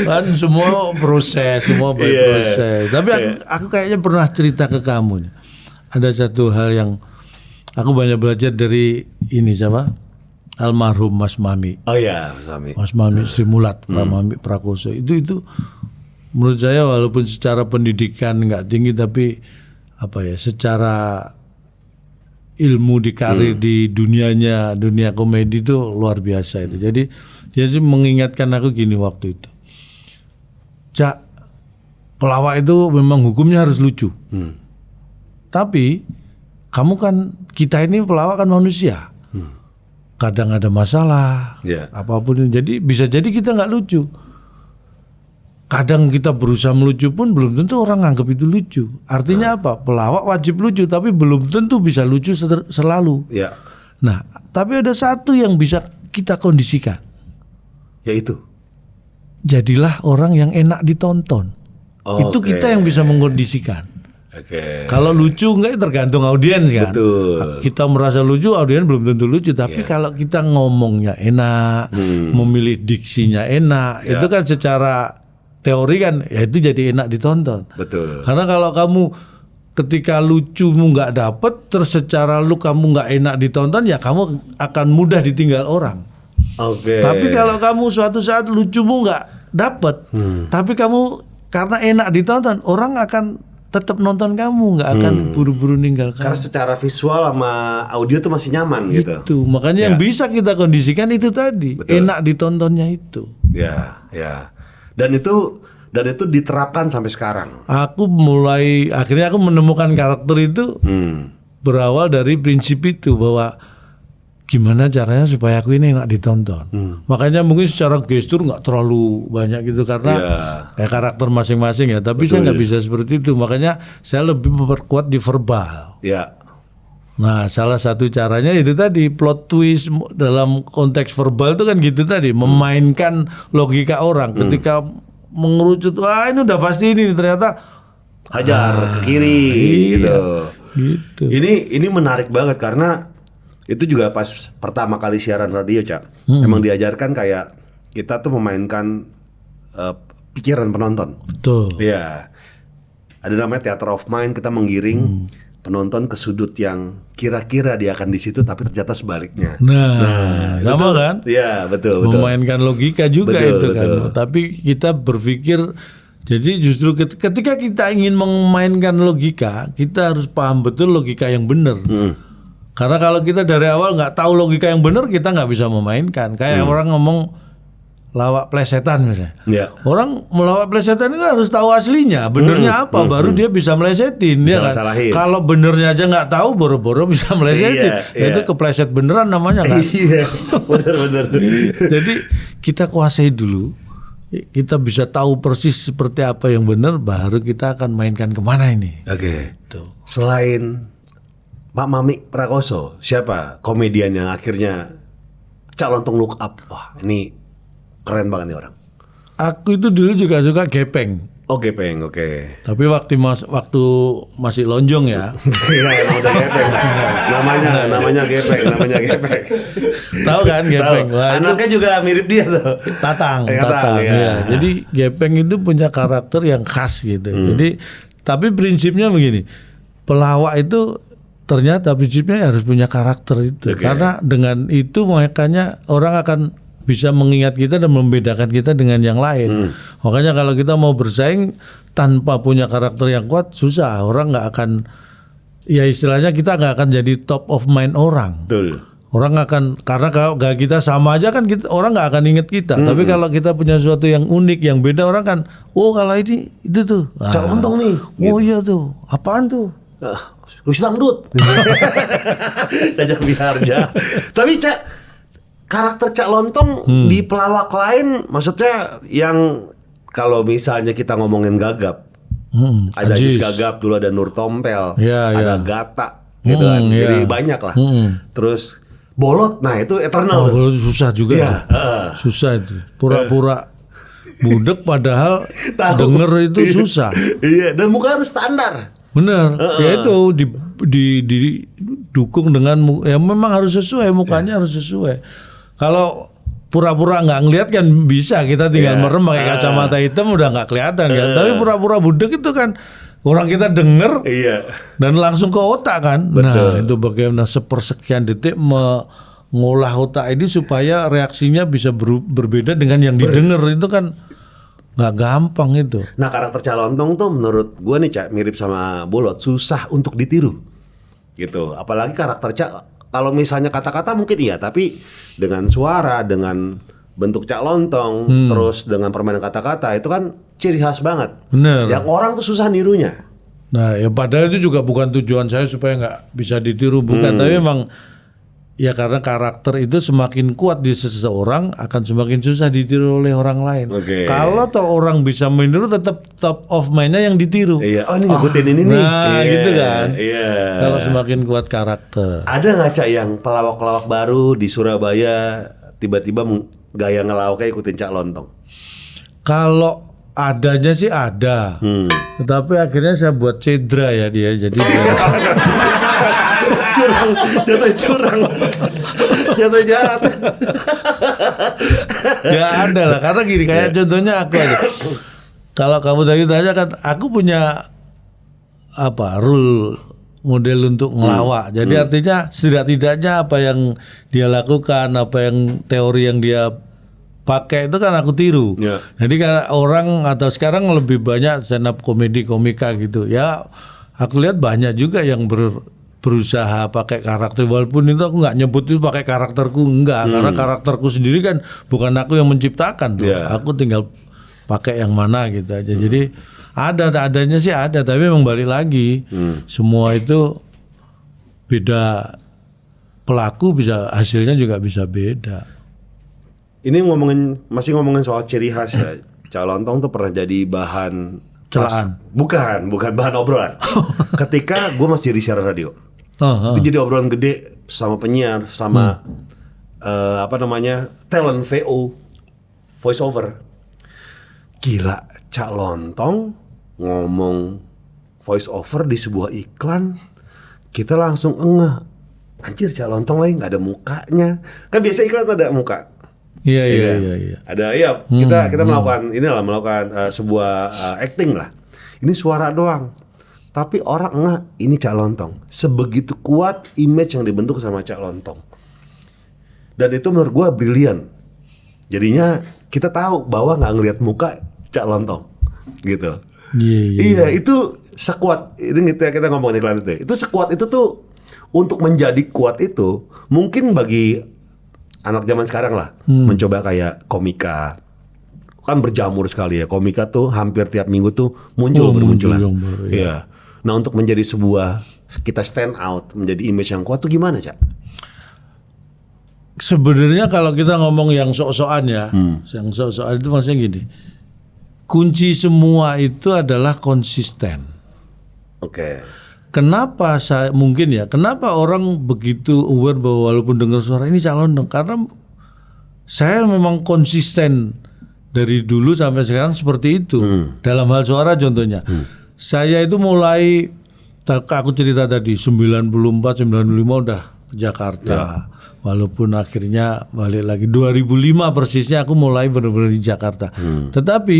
Kan semua proses, semua proses. Tapi aku kayaknya pernah cerita ke kamu nih. Ada satu hal yang aku banyak belajar dari ini siapa? Almarhum Mas Mami. Oh iya, Mas Mami Sri Mulat Mami Prakoso. Itu menurut saya walaupun secara pendidikan nggak tinggi tapi secara ilmu di karir di dunia komedi itu luar biasa itu. Jadi dia sih mengingatkan aku gini waktu itu. Cak, pelawak itu memang hukumnya harus lucu. Tapi kamu kan kita ini pelawak kan manusia. Kadang ada masalah, apapun. Jadi bisa jadi kita nggak lucu. Kadang kita berusaha melucu pun belum tentu orang anggap itu lucu. Artinya apa? Pelawak wajib lucu, tapi belum tentu bisa lucu selalu. Ya. Nah, tapi ada satu yang bisa kita kondisikan. Yaitu? Jadilah orang yang enak ditonton. Itu kita yang bisa mengkondisikan. Kalau lucu enggak tergantung audiens kan. Betul. Kita merasa lucu, audiens belum tentu lucu. Tapi kalau kita ngomongnya enak, memilih diksinya enak, itu kan secara teori kan, ya itu jadi enak ditonton. Betul. Karena kalau kamu ketika lucumu nggak dapet, terus secara kamu nggak enak ditonton, ya kamu akan mudah ditinggal orang. Tapi kalau kamu suatu saat lucumu nggak dapet, tapi kamu karena enak ditonton, orang akan tetap nonton kamu, nggak akan buru-buru ninggal kamu. Karena secara visual sama audio tuh masih nyaman gitu. Itu makanya yang bisa kita kondisikan itu tadi. Betul. Enak ditontonnya itu. Ya. Dan itu diterapkan sampai sekarang. Akhirnya aku menemukan karakter itu berawal dari prinsip itu bahwa gimana caranya supaya aku ini enak ditonton. Makanya mungkin secara gestur nggak terlalu banyak gitu karena karakter masing-masing ya. Tapi saya nggak bisa seperti itu. Makanya saya lebih memperkuat di verbal. Ya. Nah, salah satu caranya itu tadi plot twist dalam konteks verbal itu kan gitu tadi, memainkan logika orang. Ketika mengerucut, wah ini udah pasti ini, ternyata hajar ke kiri iya. gitu. Ini menarik banget karena itu juga pas pertama kali siaran radio, Cak. Emang diajarkan kayak kita tuh memainkan pikiran penonton. Betul. Iya. Ada namanya theater of mind, kita menggiring penonton ke sudut yang kira-kira dia akan di situ tapi ternyata sebaliknya. Nah sama betul. kan? Iya, betul. Memainkan logika juga Betul, itu kan. betul. Tapi kita berpikir, jadi justru ketika kita ingin memainkan logika, kita harus paham betul logika yang benar. Karena kalau kita dari awal nggak tahu logika yang benar, kita nggak bisa memainkan. Kayak orang ngomong lawak plesetan misalnya. Iya. Orang melawak plesetan itu harus tahu aslinya, benernya apa, baru dia bisa melesetin. Bisa Ya kan? salahin. Kalau benernya aja nggak tahu, boro-boro bisa melesetin. Iya. Itu kepleset beneran namanya kan. Iya, benar-benar. Jadi kita kuasai dulu, kita bisa tahu persis seperti apa yang benar, baru kita akan mainkan kemana ini. Oke. Tuh. Selain Pak Mami Prakoso, siapa komedian yang akhirnya Cak Lontong look up? Wah, ini keren banget nih orang. Aku itu dulu juga suka gepeng. Oh, Gepeng, oke. Tapi waktu masih lonjong ya. Iya, emang udah Gepeng. Namanya Gepeng. Tahu kan gepeng? Tahu. Wah, itu Anaknya juga mirip dia tuh. Tatang. Ya. Ya. Jadi gepeng itu punya karakter yang khas gitu. Jadi tapi prinsipnya begini, pelawak itu ternyata prinsipnya harus punya karakter itu. Oke. Karena dengan itu makanya orang akan bisa mengingat kita dan membedakan kita dengan yang lain. Makanya kalau kita mau bersaing tanpa punya karakter yang kuat, susah. Orang nggak akan, ya istilahnya kita nggak akan jadi top of mind orang. Betul. Orang akan, karena kalau gak kita sama aja kan kita, orang nggak akan inget kita. Tapi kalau kita punya sesuatu yang unik, yang beda, orang kan, oh kalau ini itu tuh, Cak Lontong nih. oh iya tuh, apaan tuh? Rusi Dangdut. Caca Biharja. Tapi Cak, karakter Cak Lontong di pelawak lain, maksudnya yang kalau misalnya kita ngomongin Gagap, ada Ajis Gagap, dulu ada Nur Tompel, Ya, ada ya. Gata, gitu kan. Ya. Jadi banyak lah. Terus Bolot, nah itu eternal. Oh, tuh. kalau susah juga Iya, tuh. Susah itu. Pura-pura budek padahal Tahu. denger itu susah. Iya, dan muka harus standar. Bener. Ya itu didukung dengan ya memang harus sesuai, mukanya harus sesuai. Kalau pura-pura nggak ngeliat kan bisa, kita tinggal merem pakai kacamata hitam udah nggak kelihatan kan. Tapi pura-pura budek itu kan orang kita denger Iya. dan langsung ke otak kan. Betul. Nah itu bagaimana sepersekian detik mengolah otak ini supaya reaksinya bisa berbeda dengan yang didengar, itu kan nggak gampang itu. Nah, karakter Cak Lontong tuh menurut gue nih, Cak, mirip sama Bolot, susah untuk ditiru. Gitu. Apalagi karakter Cak, kalau misalnya kata-kata mungkin iya, tapi dengan suara, dengan bentuk Cak Lontong, terus dengan permainan kata-kata, itu kan ciri khas banget. Bener. Yang orang tuh susah nirunya. Nah ya padahal itu juga bukan tujuan saya supaya nggak bisa ditiru, bukan. Tapi memang ya karena karakter itu semakin kuat di seseorang akan semakin susah ditiru oleh orang lain. Oke. Kalau toh orang bisa meniru, tetap top of mind-nya yang ditiru. Iya. Oh, ini ngikutin ini nih. Nah Iya, gitu kan. Iya. Kalau semakin kuat karakter. Ada nggak, Cak, yang pelawak-pelawak baru di Surabaya tiba-tiba gaya ngelawaknya ikutin Cak Lontong? Kalau adanya sih ada, tetapi akhirnya saya buat cedera ya dia. Jadi curang, jatuh jahat. ya ada lah, karena gini kayak contohnya aku aja. Kalau kamu tadi tanya kan, aku punya rule model untuk ngelawak. Jadi artinya setidak-tidaknya apa yang dia lakukan, apa yang teori yang dia pakai itu kan aku tiru. Ya. Jadi kan orang atau sekarang lebih banyak stand up komedi, komika gitu. Ya aku lihat banyak juga yang berusaha pakai karakter, walaupun itu aku nggak nyebut itu pakai karakterku, enggak, karena karakterku sendiri kan bukan aku yang menciptakan tuh. Ya. Aku tinggal pakai yang mana gitu aja. Jadi adanya sih ada, tapi memang balik lagi semua itu beda pelaku, bisa hasilnya juga bisa beda. Ini masih ngomongin soal ciri khas ya. Cak Lontong tuh pernah jadi bahan Celaan. Bukan bahan obrolan. Ketika gue masih di siaran radio. Itu jadi obrolan gede sama penyiar, sama talent VO, voice over. Gila, Cak Lontong ngomong voice over di sebuah iklan, kita langsung engeh. Anjir, Cak Lontong lagi nggak ada mukanya. Kan biasa iklan ada muka. Iya. Ada kita melakukan sebuah acting lah. Ini suara doang. Tapi orang enggak, ini Cak Lontong. Sebegitu kuat image yang dibentuk sama Cak Lontong. Dan itu menurut gua brilian. Jadinya kita tahu bahwa nggak ngelihat muka Cak Lontong gitu. Iya, itu sekuat itu kita ngomongin iklan itu. Itu sekuat itu tuh untuk menjadi kuat itu mungkin bagi anak zaman sekarang lah mencoba kayak komika. Kan berjamur sekali ya. Komika tuh hampir tiap minggu tuh bermunculan. Iya. Nah, untuk menjadi sebuah kita stand out, menjadi image yang kuat tuh gimana, Cak? Sebenarnya kalau kita ngomong yang sok-sokan ya, yang sok-sokan itu maksudnya gini. Kunci semua itu adalah konsisten. Oke. Kenapa kenapa orang begitu aware bahwa walaupun dengar suara ini Cak Lontong? Karena saya memang konsisten dari dulu sampai sekarang seperti itu. Dalam hal suara contohnya. Saya itu mulai, aku cerita tadi 94, 95 udah ke Jakarta. Ya. Walaupun akhirnya balik lagi 2005 persisnya aku mulai benar-benar di Jakarta. Tetapi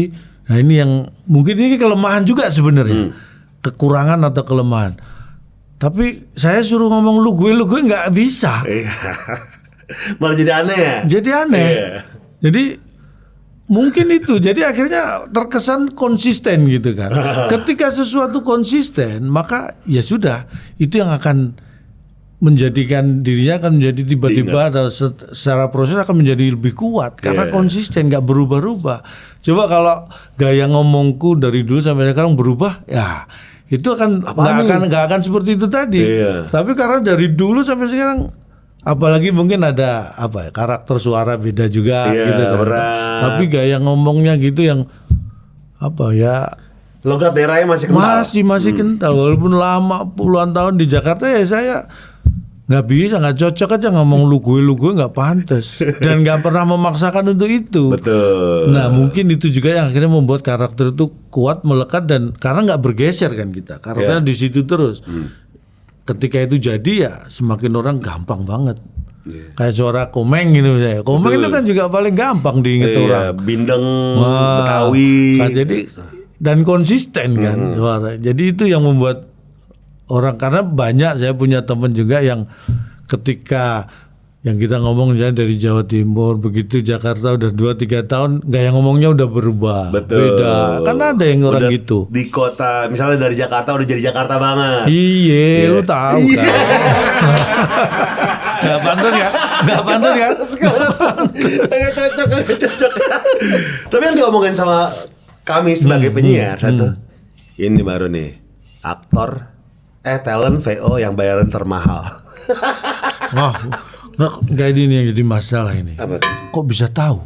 nah ini yang mungkin ini kelemahan juga sebenarnya. Kekurangan atau kelemahan. Tapi saya suruh ngomong lu gue nggak bisa. Malah jadi aneh ya? Jadi aneh. Jadi mungkin itu. Jadi akhirnya terkesan konsisten gitu kan. Ketika sesuatu konsisten, maka ya sudah, itu yang akan menjadikan dirinya akan menjadi tiba-tiba atau secara proses akan menjadi lebih kuat karena konsisten, nggak berubah-ubah. Coba kalau gaya ngomongku dari dulu sampai sekarang berubah, ya itu akan nggak akan seperti itu tadi. Tapi karena dari dulu sampai sekarang, apalagi mungkin ada karakter suara beda juga gitu kan. Tapi gaya ngomongnya gitu yang logat daerahnya masih kental. Masih kental walaupun lama puluhan tahun di Jakarta ya saya nggak bisa, nggak cocok aja ngomong lu gue nggak pantas dan nggak pernah memaksakan untuk itu. Betul. Nah mungkin itu juga yang akhirnya membuat karakter itu kuat, melekat, dan karena nggak bergeser kan kita karakternya di situ terus. Ketika itu jadi ya semakin orang gampang banget. Kayak suara Komeng gitu misalnya. Komeng itu kan juga paling gampang diinget orang. Bindeng, Betawi. Nah, jadi dan konsisten kan suara. Jadi itu yang membuat orang, karena banyak saya punya teman juga yang ketika yang kita ngomong ya dari Jawa Timur begitu Jakarta udah 2-3 tahun gaya ngomongnya udah berubah. Betul. Beda. Karena ada yang orang gitu. Di kota misalnya dari Jakarta udah jadi Jakarta banget. Iya, lu tahu kan. Gak pantas kan? Gak cocok. Tapi yang diomongin sama kami sebagai penyiar satu. Ini baru nih aktor talent VO yang bayaran termahal. Wah, nggak ini yang jadi masalah ini. Apa? Kok bisa tahu?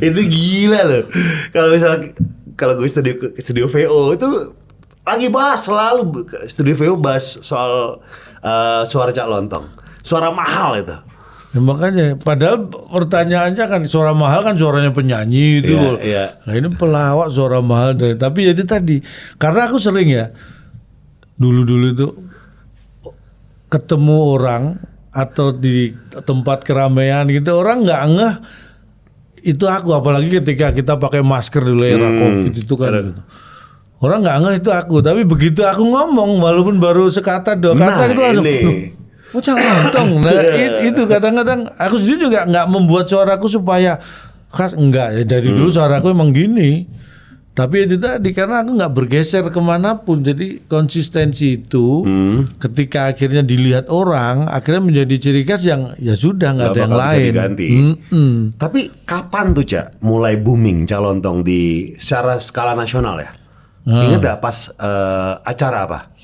Itu gila loh. Kalau gue studio VO itu lagi bahas selalu studio VO bahas soal suara Cak Lontong, suara mahal itu. Ya, makanya padahal pertanyaannya kan suara mahal kan suaranya penyanyi itu. Nah ini pelawak suara mahal tapi ya itu tadi karena aku sering ya dulu itu ketemu orang atau di tempat keramaian gitu orang nggak ngeh itu aku, apalagi ketika kita pakai masker dulu era COVID itu kan gitu. Orang nggak ngeh itu aku, tapi begitu aku ngomong walaupun baru sekata dua kata itu langsung Cak Lontong. Nah, itu kadang-kadang aku sendiri juga nggak membuat suaraku supaya khas, enggak ya dari dulu suaraku emang gini. Tapi itu tadi karena aku nggak bergeser kemanapun, jadi konsistensi itu ketika akhirnya dilihat orang akhirnya menjadi ciri khas yang ya sudah nggak ada yang lain. Tapi kapan tuh Cak mulai booming Cak Lontong di secara skala nasional ya? Ingat gak pas acara apa?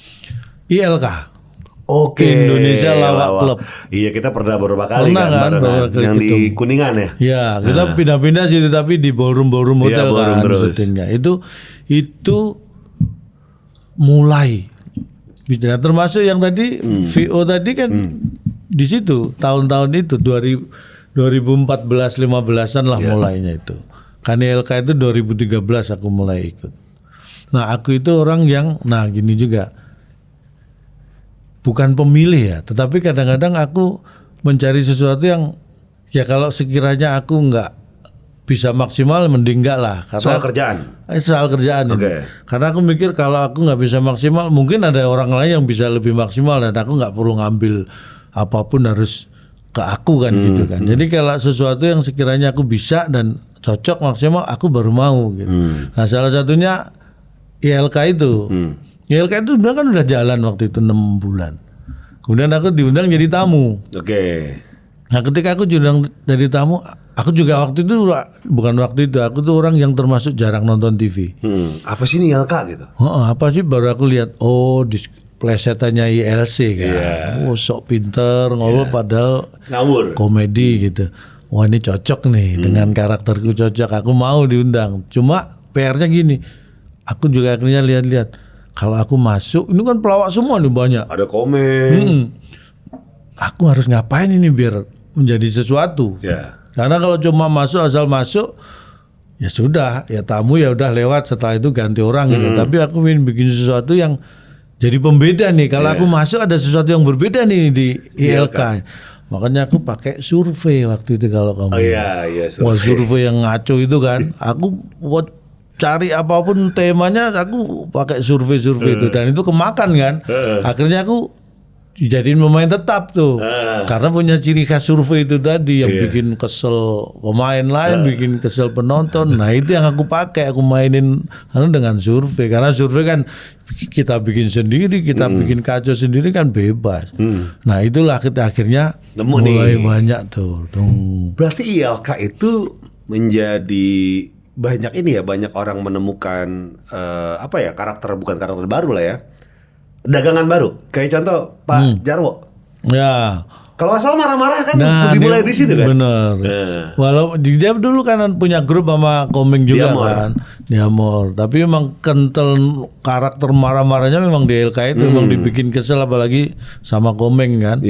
ILK. Oke, Indonesia Lawak Club. Iya, kita pernah beberapa kali kan yang di Kuningan ya. Ya, kita pindah-pindah sih tapi di ballroom hotel kan syutingnya. Itu mulai bicara termasuk yang tadi VO tadi kan di situ tahun-tahun itu 2014-15an lah mulainya itu. Kan ILK itu 2013 aku mulai ikut. Nah aku itu orang yang, nah gini juga, bukan pemilih ya, tetapi kadang-kadang aku mencari sesuatu yang ya kalau sekiranya aku nggak bisa maksimal mending enggak lah. Soal kerjaan? Soal kerjaan ini. Karena aku mikir kalau aku nggak bisa maksimal, mungkin ada orang lain yang bisa lebih maksimal dan aku nggak perlu ngambil apapun harus ke aku kan gitu kan. Jadi kalau sesuatu yang sekiranya aku bisa dan cocok maksimal, aku baru mau gitu. Nah salah satunya ILK itu. ILK itu sebenarnya kan udah jalan waktu itu 6 bulan. Kemudian aku diundang jadi tamu. Nah ketika aku diundang jadi tamu, aku juga waktu itu, bukan waktu itu, aku tuh orang yang termasuk jarang nonton TV. Apa sih ini ILK gitu? Apa sih, baru aku lihat, oh di plesetannya ILC kan. Oh sok pinter ngobrol padahal ngawur komedi gitu. Wah ini cocok nih dengan karakterku, cocok, aku mau diundang. Cuma PR-nya gini, aku juga akhirnya lihat-lihat, kalau aku masuk, ini kan pelawak semua nih banyak. Ada komen. Aku harus ngapain ini biar menjadi sesuatu. Karena kalau cuma masuk asal masuk, ya sudah, ya tamu ya udah lewat, setelah itu ganti orang gitu. Tapi aku ingin bikin sesuatu yang jadi pembeda nih. Kalau aku masuk ada sesuatu yang berbeda nih di ILK. Makanya aku pakai survei waktu itu kalau kamu. Wah survei yang ngaco itu kan. Aku buat cari apapun temanya, aku pakai survei itu dan itu kemakan kan. Akhirnya aku dijadiin pemain tetap tuh. Karena punya ciri khas survei itu tadi yang bikin kesel pemain lain, bikin kesel penonton. Nah itu yang aku pakai, aku mainin dengan survei. Karena survei kan kita bikin sendiri, kita bikin kacau sendiri kan bebas. Nah itulah kita akhirnya mulai banyak tuh. Berarti ILK itu menjadi banyak ini ya, banyak orang menemukan apa ya, bukan karakter baru lah ya, dagangan baru. Kayak contoh Pak Jarwo. Ya. Kalau asal marah-marah kan dimulai di situ kan. Bener. Walau dia dulu kan punya grup sama Komeng juga kan. Diamor. Tapi memang kental karakter marah-marahnya memang di ILK itu memang dibikin kesel, apalagi sama Komeng kan.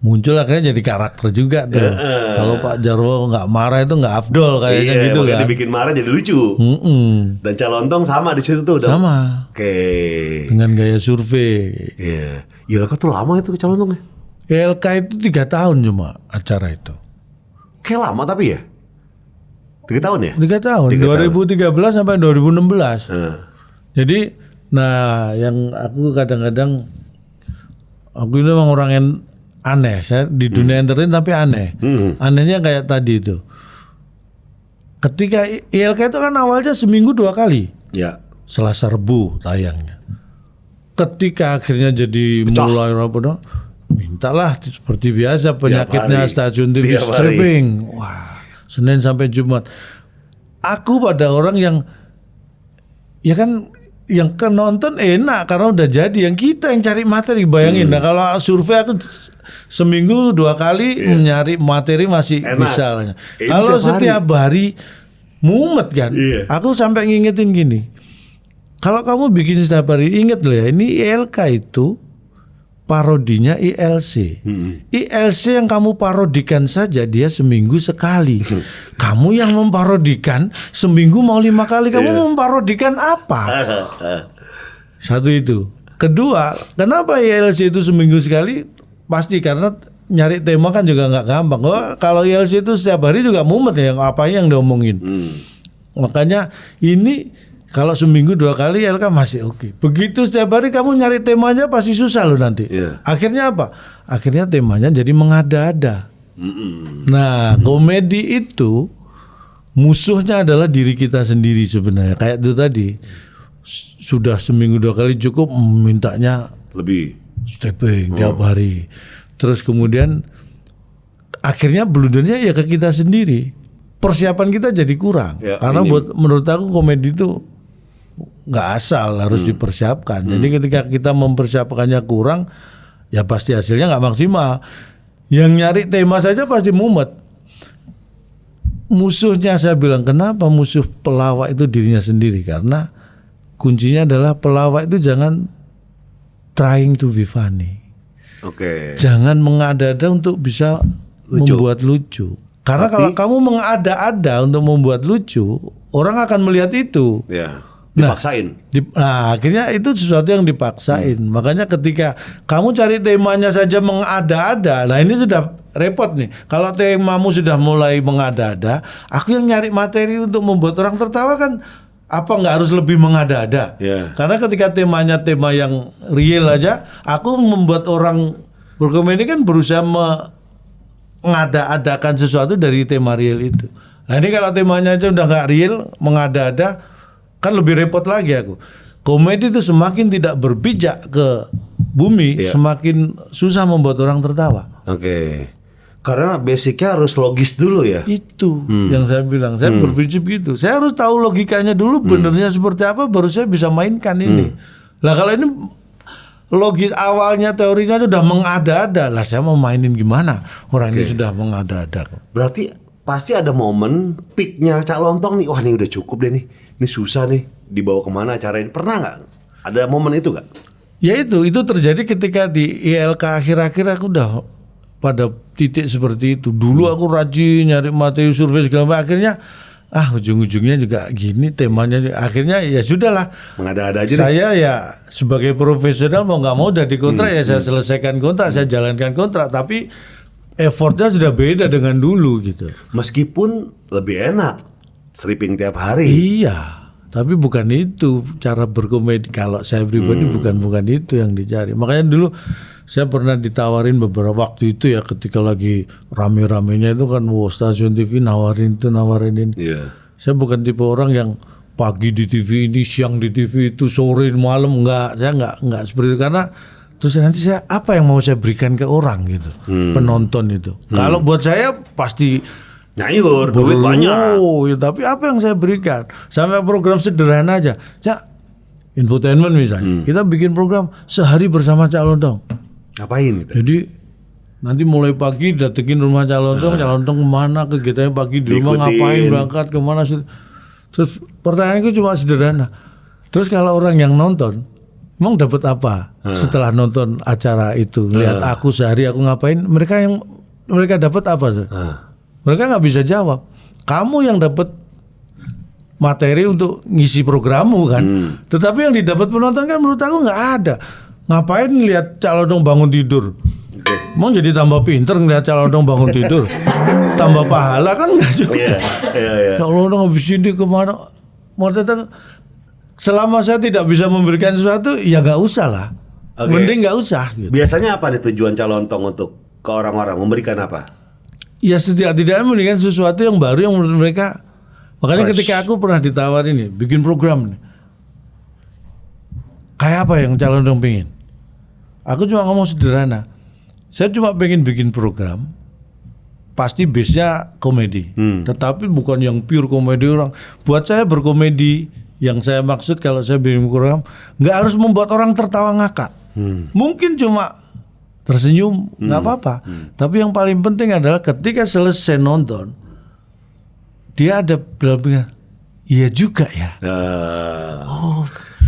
Muncul akhirnya jadi karakter juga tuh. Kalau Pak Jarwo nggak marah itu nggak afdol kayaknya gitu kan. Dibikin marah jadi lucu. Dan Calontong sama di situ tuh. Sama. Dengan gaya survei. ILK tuh lama itu Calontongnya. ILK itu 3 tahun cuma acara itu. Kayak lama tapi ya. 3 tahun ya? 3 tahun. 2013 sampai 2016. Jadi, nah yang aku kadang-kadang, aku ini memang orang yang aneh, saya di dunia entertain tapi aneh. Anehnya kayak tadi itu. Ketika ILK itu kan awalnya seminggu 2 kali. Selasa Rebu tayangnya. Ketika akhirnya jadi mulai mintalah seperti biasa penyakitnya stasiun TV stripping. Wah, Senin sampai Jumat. Aku pada orang yang ya kan yang nonton enak karena udah jadi, yang kita yang cari materi, bayangin. Nah kalau survei aku seminggu 2 kali nyari materi masih bisa. Kalau setiap hari mumet kan. Aku sampai ngingetin gini, kalau kamu bikin setiap hari, inget loh ya, ini ILK itu parodinya ILC. ILC yang kamu parodikan saja dia seminggu sekali. Kamu yang memparodikan seminggu mau 5 kali. Kamu memparodikan apa? Satu itu. Kedua, kenapa ILC itu seminggu sekali? Pasti karena nyari tema kan juga nggak gampang. Kalau ILC itu setiap hari juga mumet ya, apa yang diomongin. Makanya ini kalau seminggu 2 kali ILK masih oke. Begitu setiap hari kamu nyari temanya pasti susah loh nanti. Akhirnya apa? Akhirnya temanya jadi mengada-ada. Nah komedi itu musuhnya adalah diri kita sendiri sebenarnya. Kayak itu tadi, sudah seminggu 2 kali cukup, mintanya lebih stepping tiap hari. Terus kemudian akhirnya blundernya ya ke kita sendiri. Persiapan kita jadi kurang. Karena menurut aku komedi itu nggak asal, harus dipersiapkan. Jadi ketika kita mempersiapkannya kurang, ya pasti hasilnya nggak maksimal. Yang nyari tema saja pasti mumet. Musuhnya saya bilang, kenapa musuh pelawak itu dirinya sendiri? Karena kuncinya adalah pelawak itu jangan trying to be funny. Oke. Jangan mengada-ada untuk bisa Lucu. membuat lucu. Karena Tapi- kalau kamu mengada-ada untuk membuat lucu, orang akan melihat itu. Ya. Nah, Dipaksain. Nah, akhirnya itu sesuatu yang dipaksain. Makanya ketika kamu cari temanya saja mengada-ada, nah ini sudah repot nih. Kalau temamu sudah mulai mengada-ada, aku yang nyari materi untuk membuat orang tertawa kan apa nggak harus lebih mengada-ada? Ya. Karena ketika temanya tema yang real aja, aku membuat orang berkomedi kan berusaha mengada-adakan sesuatu dari tema real itu. Nah ini kalau temanya aja udah nggak real, mengada-ada, kan lebih repot lagi aku. Komedi itu semakin tidak berpijak ke bumi, Iya. semakin susah membuat orang tertawa. Oke. Karena basicnya harus logis dulu ya. Itu yang saya bilang. Saya berprinsip gitu. Saya harus tahu logikanya dulu, benernya seperti apa, baru saya bisa mainkan ini. Lah kalau ini logis awalnya teorinya sudah mengada-ada, lah saya mau mainin gimana? Orang ini sudah mengada-ada. Berarti pasti ada momen peaknya Cak Lontong nih. Wah ini udah cukup deh nih. Ini susah nih. Dibawa kemana acara ini? Pernah nggak? Ada momen itu nggak? Ya itu terjadi ketika di ILK akhir-akhir aku udah pada titik seperti itu. Dulu aku rajin nyari materi survei segala macam. Akhirnya ujung-ujungnya juga gini temanya. Akhirnya ya sudahlah. Mengada-ada aja deh. Saya ya sebagai profesional mau nggak mau udah dikontrak ya saya selesaikan kontrak, saya jalankan kontrak. Tapi effortnya sudah beda dengan dulu gitu. Meskipun lebih enak. Stripping tiap hari. Iya, tapi bukan itu cara berkomedi. Kalau saya pribadi bukan itu yang dicari. Makanya dulu saya pernah ditawarin beberapa waktu itu ya ketika lagi rame-ramenya itu kan stasiun TV nawarin itu nawarin ini. Iya. Saya bukan tipe orang yang pagi di TV ini, siang di TV itu, sore malam enggak. Saya enggak seperti itu karena terus nanti saya apa yang mau saya berikan ke orang gitu, penonton itu. Kalau buat saya pasti Nyayur, duit banyak. Oh, ya, tapi apa yang saya berikan? Sampai program sederhana aja. Ya, infotainment misalnya. Kita bikin program sehari bersama Cak Lontong. Ngapain itu? Jadi nanti mulai pagi datengin rumah Cak Lontong, Cak Lontong kemana, kegiatannya pagi di rumah Diikutin. ngapain, berangkat kemana. Terus pertanyaanku cuma sederhana. Terus kalau orang yang nonton, emang dapat apa setelah nonton acara itu? Lihat aku sehari aku ngapain? Mereka dapat apa sih? Mereka nggak bisa jawab. Kamu yang dapat materi untuk ngisi programmu kan. Tetapi yang didapat penonton kan menurut aku nggak ada. Ngapain lihat Cak Lontong bangun tidur? Oke. Mau jadi tambah pinter ngeliat Cak Lontong bangun tidur? Tambah pahala kan nggak juga. Iya. Cak Lontong habis ini kemana? Mau datang. Selama saya tidak bisa memberikan sesuatu, ya nggak usah lah. Oke. Mending nggak usah. Gitu. Biasanya apa nih tujuan Cak Lontong untuk ke orang-orang? Memberikan apa? Ya setidak-tidaknya memberikan sesuatu yang baru yang menurut mereka. Makanya Fresh. ketika aku pernah ditawarin nih, bikin program nih. Kayak apa yang Cak Lontong pengen? Aku cuma ngomong sederhana. Saya cuma pengen bikin program, pasti base-nya komedi. Tetapi bukan yang pure komedi orang. Buat saya berkomedi, yang saya maksud kalau saya bikin program, nggak harus membuat orang tertawa ngakak. Mungkin cuma tersenyum, nggak apa-apa. Tapi yang paling penting adalah ketika selesai nonton, dia ada bilang, iya juga ya.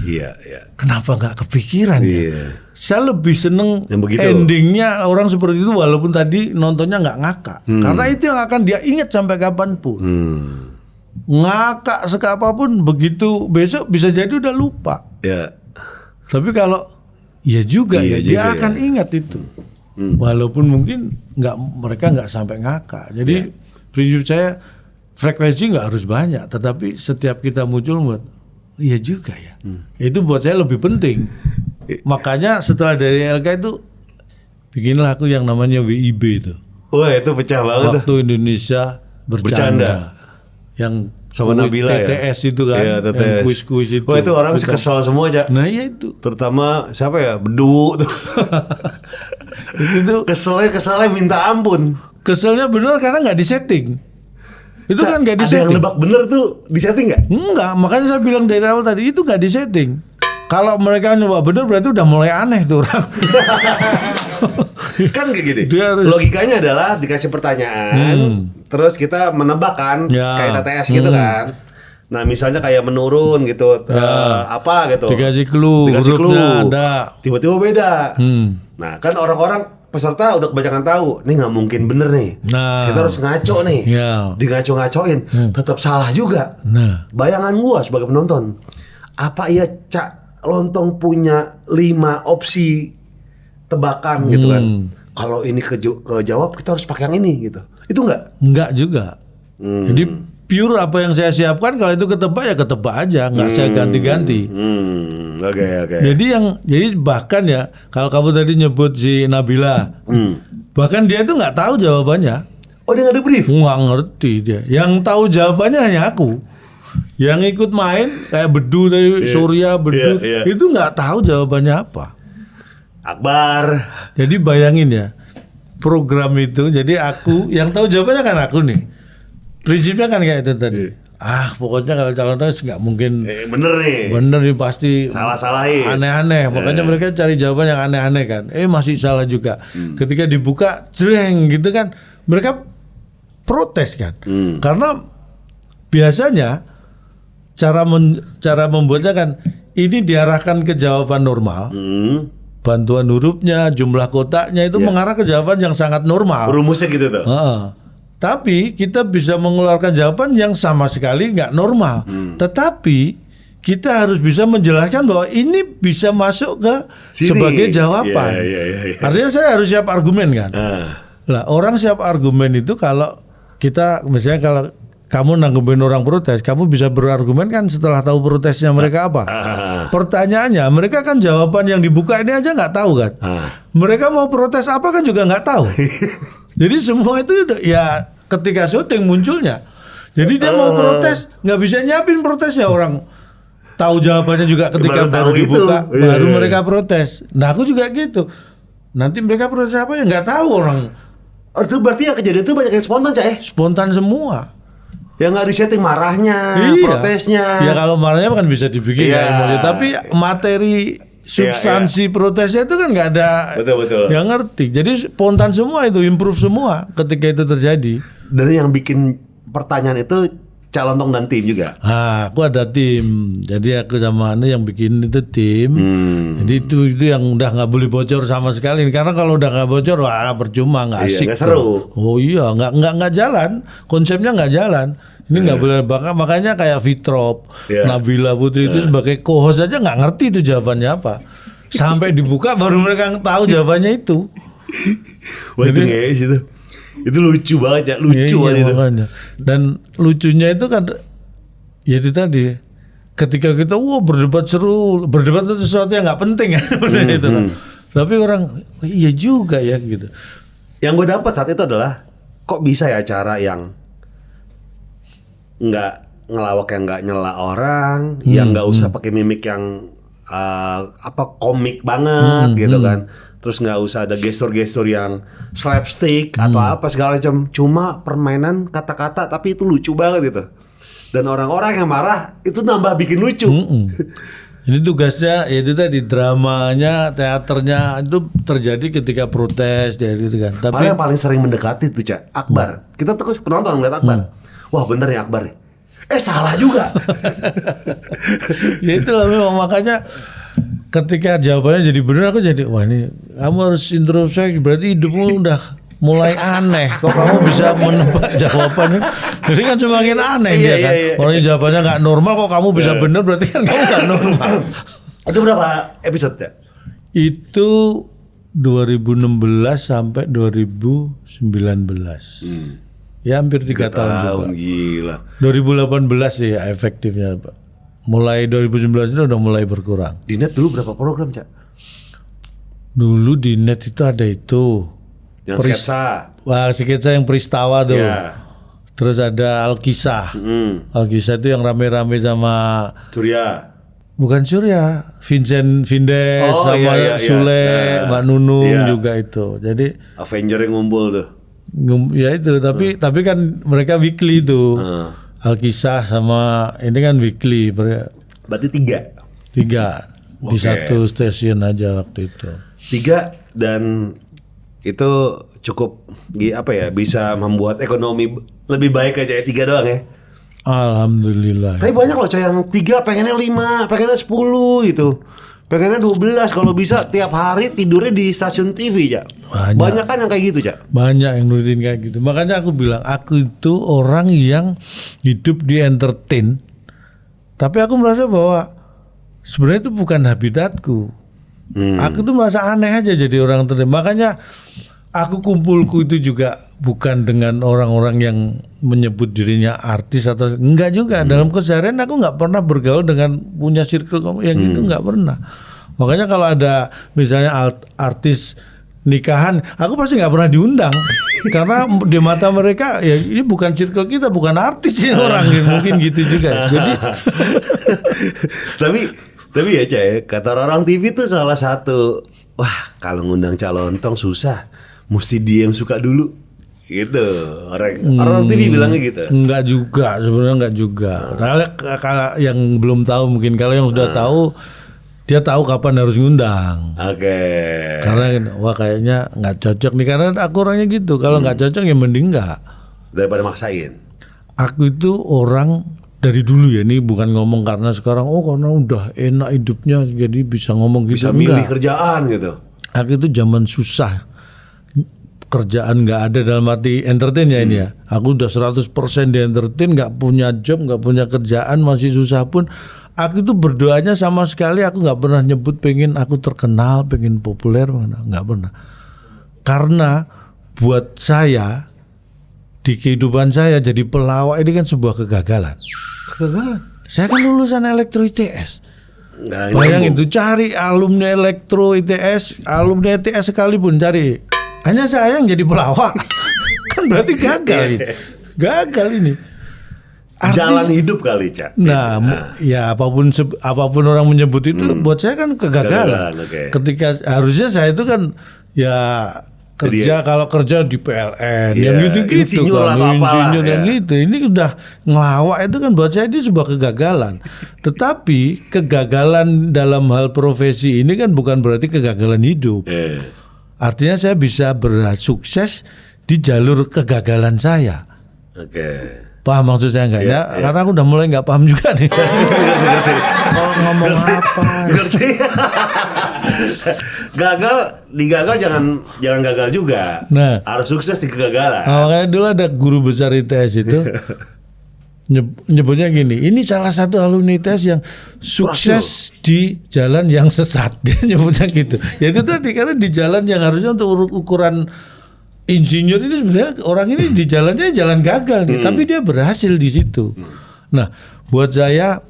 Iya. Kenapa nggak kepikiran ya? Iya. Saya lebih seneng Yang begitu. endingnya orang seperti itu walaupun tadi nontonnya nggak ngakak. Karena itu yang akan dia ingat sampai kapanpun. Ngakak sekapapun begitu besok bisa jadi udah lupa. Ya. Tapi kalau iya juga Iya ya, juga dia ya. akan ingat itu. Walaupun mungkin mereka nggak sampai ngakak. Jadi prinsip saya frekuensi nggak harus banyak, tetapi setiap kita muncul buat iya juga ya. Itu buat saya lebih penting. Makanya setelah dari LK itu bikinlah aku yang namanya WIB itu. Wah itu pecah banget tuh. Waktu Indonesia bercanda. Yang Sama Nabila ya? TTS itu kan, Iya, yang TTS. kuis-kuis itu. Wah itu orang sih kesel semua aja. Nah iya itu. Terutama siapa ya? Bedu tuh. Itu Keselnya minta ampun. keselnya bener karena nggak disetting. Itu kan nggak Ada yang disetting. nebak bener tuh disetting nggak? Enggak, makanya saya bilang dari awal tadi itu nggak disetting. Kalau mereka nyoba bener berarti udah mulai aneh tuh orang. Kan kayak gini. Dia harus- Logikanya adalah dikasih pertanyaan, terus kita menebak kan, Ya. kayak TTS gitu kan. Nah misalnya kayak menurun gitu, apa gitu. Dikasih clue, Dikasih clue. hurufnya ada. Tiba-tiba beda. Nah kan orang-orang peserta udah kebanyakan tahu, nih nggak mungkin bener nih. Nah. Kita harus ngaco nih. Ya. Digaco-ngacoin, tetap salah juga. Nah. Bayangan gua sebagai penonton, apa iya Cak Lontong punya 5 opsi tebakan gitu kan? Kalau ini kejawab kita harus pakai yang ini gitu. Itu enggak? Enggak juga. Jadi pure apa yang saya siapkan, kalau itu ketebak ya ketebak aja, nggak saya ganti-ganti. Oke. Jadi bahkan ya kalau kamu tadi nyebut si Nabila, bahkan dia itu nggak tahu jawabannya. Oh dia nggak ada brief? Nggak ngerti dia. Yang tahu jawabannya hanya aku. Yang ikut main kayak Bedu dari Surya Bedu itu nggak tahu jawabannya apa. Akbar. Jadi bayangin ya, program itu jadi aku yang tahu jawabannya kan aku nih. Prinsipnya kan kayak itu tadi. Pokoknya kalau calon tes nggak mungkin Bener nih. bener nih, pasti Salah-salahin. aneh-aneh. Makanya mereka cari jawaban yang aneh-aneh kan. Masih salah juga. Ketika dibuka jreng gitu kan, mereka protes kan. Karena biasanya cara membuatnya kan ini diarahkan ke jawaban normal. Bantuan hurufnya, jumlah kotaknya itu mengarah ke jawaban yang sangat normal. Rumusnya gitu tuh. Tapi kita bisa mengeluarkan jawaban yang sama sekali nggak normal. Tetapi kita harus bisa menjelaskan bahwa ini bisa masuk ke Sini. sebagai jawaban. Iya. Artinya saya harus siap argumen kan. Lah orang siap argumen itu kalau kita misalnya kalau kamu nanggepin orang protes, kamu bisa berargumen kan setelah tahu protesnya mereka apa. Pertanyaannya, mereka kan jawaban yang dibuka ini aja nggak tahu kan. Mereka mau protes apa kan juga nggak tahu. Jadi semua itu ya ketika syuting munculnya. Jadi dia mau protes, nggak bisa nyiapin protesnya, orang tahu jawabannya juga ketika baru dibuka, baru mereka protes. Nah aku juga gitu. Nanti mereka protes apa ya nggak tahu orang. Itu berarti yang kejadian itu banyak yang spontan Cak. Spontan semua. Ya nggak disetting marahnya, protesnya. Ya kalau marahnya kan bisa dibikin ya emosi. Tapi materi substansi protesnya itu kan nggak ada Betul. yang ngerti. Jadi spontan semua itu, improve semua ketika itu terjadi. Dan yang bikin pertanyaan itu Calontong dan tim juga. Aku ada tim. Jadi aku sama Anu yang bikin itu tim. Jadi itu yang udah nggak boleh bocor sama sekali. Karena kalau udah nggak bocor, wah percuma, nggak asik. Nggak seru. Oh iya, nggak jalan. Konsepnya nggak jalan. Ini nggak boleh, makanya kayak Fitrop, Nabila Putri itu sebagai co-host aja nggak ngerti itu jawabannya apa. Sampai dibuka baru mereka tahu jawabannya itu. Wah itu guys itu lucu banget ya, lucu banget itu. Makanya. Dan lucunya itu kan ya itu tadi, ketika kita berdebat seru, berdebat itu sesuatu yang nggak penting ya itu kan. Tapi orang iya juga ya gitu. Yang gue dapat saat itu adalah kok bisa ya cara yang nggak ngelawak, yang nggak nyela orang, yang nggak usah pakai mimik yang komik banget gitu kan. Terus nggak usah ada gestur-gestur yang slapstick atau apa segala macam. Cuma permainan kata-kata tapi itu lucu banget gitu. Dan orang-orang yang marah itu nambah bikin lucu. Ini tugasnya ya itu tadi, dramanya, teaternya itu terjadi ketika protes dari itu kan. Tapi yang paling sering mendekati tuh Cak, Akbar. Kita tuh penonton ngeliat Akbar. Wah bener ya Akbar nih. Salah juga. Ya itulah memang, makanya ketika jawabannya jadi benar, aku jadi wah ini kamu harus introspeksi, berarti hidupmu udah mulai aneh. Kok kamu bisa menebak jawabannya? Jadi kan semakin aneh dia kan. Orang jawabannya nggak normal, kok kamu bisa benar, berarti kan kamu nggak normal. Itu berapa episode ya? Itu 2016 sampai 2019. Ya hampir 3 tahun juga. Gila. 2018 sih ya efektifnya Pak. Mulai 2019 itu udah mulai berkurang. Di net dulu berapa program Cak? Dulu di net itu ada itu. Yang sketsa. Wah, sketsa yang Peristawa tuh. Ya. Terus ada Alkisah. Alkisah itu yang rame-rame sama Surya. bukan Surya, Vincent Vindes sama Sule, Mbak Nunung juga itu. Jadi Avenger yang ngumpul tuh. Ya itu, tapi kan mereka weekly tuh. Alkisah sama ini kan weekly. Berarti 3 di satu stasiun aja waktu itu. 3 dan itu cukup bisa membuat ekonomi lebih baik aja ya, 3 doang ya. Alhamdulillah. Tapi banyak loh coy yang 3 pengennya 5, pengennya 10 gitu. Pengennya 12 kalau bisa tiap hari tidurnya di stasiun TV ya. Banyak kan yang kayak gitu ya. Banyak yang nurutin kayak gitu. Makanya aku bilang aku itu orang yang hidup di entertain. Tapi aku merasa bahwa sebenarnya itu bukan habitatku. Aku tuh merasa aneh aja jadi orang entertain. Makanya aku kumpulku itu juga bukan dengan orang-orang yang menyebut dirinya artis atau enggak juga. Dalam keseharian aku nggak pernah bergaul dengan punya circle yang itu, nggak pernah. Makanya kalau ada misalnya artis nikahan, aku pasti nggak pernah diundang karena di mata mereka ya ini bukan circle kita, bukan artis ini orang mungkin gitu juga. Jadi tapi ya Cek, kata orang TV tuh salah satu, wah kalau ngundang calon tong susah, mesti dia yang suka dulu. Gitu. Orang TV bilangnya gitu. Enggak juga, sebenarnya enggak juga. Kalau yang belum tahu mungkin, kalau yang sudah tahu dia tahu kapan harus ngundang. Oke. Karena wah kayaknya nggak cocok nih, karena aku orangnya gitu. Kalau nggak cocok ya mending nggak. Daripada maksain. Aku itu orang dari dulu ya, ini bukan ngomong karena sekarang karena udah enak hidupnya jadi bisa ngomong gitu. Bisa milih kerjaan gitu. Aku itu zaman susah. Kerjaan nggak ada dalam arti entertain ya ini ya. Aku udah 100% di entertain, nggak punya job, nggak punya kerjaan, masih susah pun. Aku itu berdoanya sama sekali aku nggak pernah nyebut pengen aku terkenal, pengen populer, nggak pernah. Karena buat saya di kehidupan saya jadi pelawak ini kan sebuah kegagalan. Kegagalan. Saya kan lulusan elektro ITS. Bayangin tuh, cari alumni elektro ITS, alumni ITS sekalipun cari. Hanya saya yang jadi pelawak. Kan berarti gagal ini. Gagal ini. Jalan hidup kali, Cak. Nah, ya apapun orang menyebut itu buat saya kan kegagalan. Okay. Ketika harusnya saya itu kan ya kerja, kalau kerja di PLN yang gitu-gitu insinyur kan, atau insinyur apalah, yang gitu. Ini udah ngelawak, itu kan buat saya itu sebuah kegagalan. Tetapi kegagalan dalam hal profesi ini kan bukan berarti kegagalan hidup. Artinya saya bisa bersukses di jalur kegagalan saya. Oke. Paham maksud saya enggak? Ya, karena aku udah mulai nggak paham juga nih. Kalau ngomong apa? Ngerti? Digagal jangan gagal juga. Nah, harus sukses di kegagalan. Makanya dulu ada guru besar ITS itu nyebutnya gini, ini salah satu alumni ITS yang sukses di jalan yang sesat. Dia nyebutnya gitu. Ya itu tadi, karena di jalan yang harusnya untuk ukuran insinyur ini sebenarnya orang ini di jalannya jalan gagal nih, tapi dia berhasil di situ. Nah, buat saya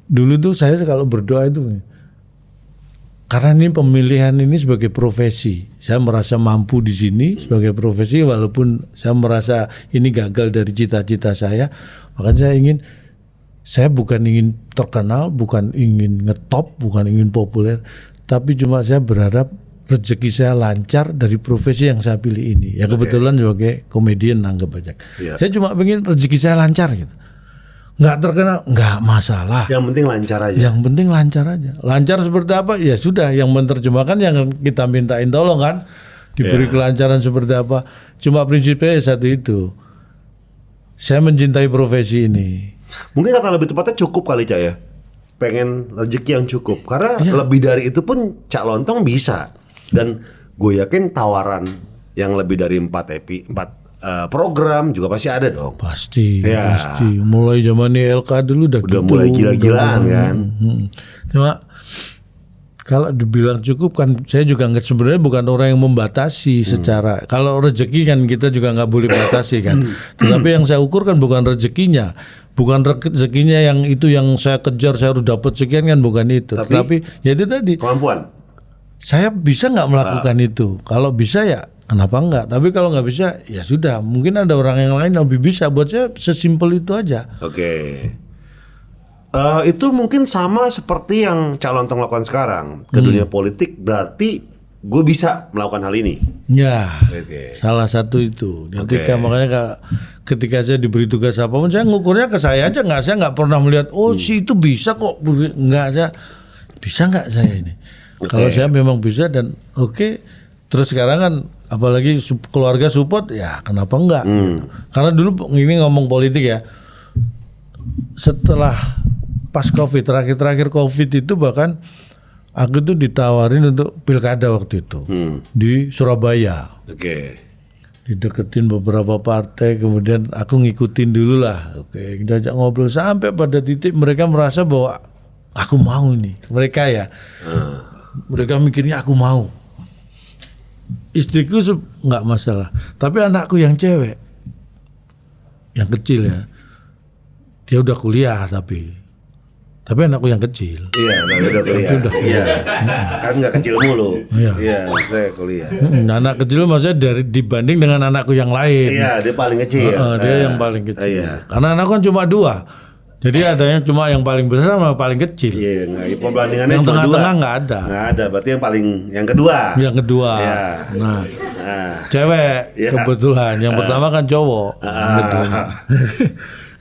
dulu tuh saya kalau berdoa itu karena ini pemilihan ini sebagai profesi, saya merasa mampu di sini sebagai profesi walaupun saya merasa ini gagal dari cita-cita saya, makanya saya bukan ingin terkenal, bukan ingin ngetop, bukan ingin populer, tapi cuma saya berharap rezeki saya lancar dari profesi yang saya pilih ini. Ya kebetulan sebagai komedian anggap aja. Saya cuma pengen rezeki saya lancar gitu. Nggak terkenal, nggak masalah. Yang penting lancar aja. Yang penting lancar aja. Lancar seperti apa? Ya sudah, yang menerjemahkan yang kita mintain tolong kan. Diberi kelancaran seperti apa. Cuma prinsipnya satu itu. Saya mencintai profesi ini. Mungkin kata lebih tepatnya cukup kali Cak ya. Pengen rezeki yang cukup. Karena lebih dari itu pun Cak Lontong bisa. Dan gue yakin tawaran yang lebih dari 4 program juga pasti ada dong. Pasti. Mulai zaman LK dulu udah gitu. Mulai gila-gilaan kan. Cuma kalau dibilang cukup kan, saya juga nggak, sebenarnya bukan orang yang membatasi secara. Kalau rezeki kan kita juga nggak boleh batasi kan. Tetapi yang saya ukur kan bukan rezekinya. Bukan rezekinya yang itu yang saya kejar, saya harus dapat sekian kan, bukan itu. Tapi ya itu tadi. Kemampuan. Saya bisa nggak melakukan itu? Kalau bisa ya kenapa enggak? Tapi kalau nggak bisa ya sudah. Mungkin ada orang yang lain yang lebih bisa. Buat saya sesimpel itu aja. Oke. Itu mungkin sama seperti yang Cak Lontong lakukan sekarang ke dunia politik. Berarti gue bisa melakukan hal ini. Ya, salah satu itu. Makanya ketika saya diberi tugas apapun, saya ngukurnya ke saya aja. Saya nggak pernah melihat si itu bisa kok. Nggak, saya bisa nggak saya ini. Kalau saya memang bisa dan terus sekarang kan apalagi keluarga support, ya kenapa enggak gitu. Karena dulu ini ngomong politik ya, setelah pas COVID, terakhir COVID itu bahkan aku tuh ditawarin untuk pilkada waktu itu di Surabaya. Oke. Dideketin beberapa partai, kemudian aku ngikutin dulu lah. Oke, diajak ngobrol sampai pada titik mereka merasa bahwa aku mau nih. Mereka ya, mereka mikirnya aku mau. Istriku nggak masalah, tapi anakku yang cewek, yang kecil ya, dia udah kuliah tapi anakku yang kecil. Iya, udah kuliah. Iya. Kan nggak kecil mulu. Iya, saya kuliah. Anak kecil maksudnya dibanding dengan anakku yang lain. Iya, dia paling kecil. Dia yang paling kecil. Iya. Karena anakku kan cuma 2. Jadi adanya cuma yang paling besar sama paling kecil. Iya, perbandingannya yang cuma 2. tengah-tengah nggak ada. Nggak ada, berarti yang kedua. Yang kedua. Iya. Nah, cewek kebetulan. Yang pertama kan cowok.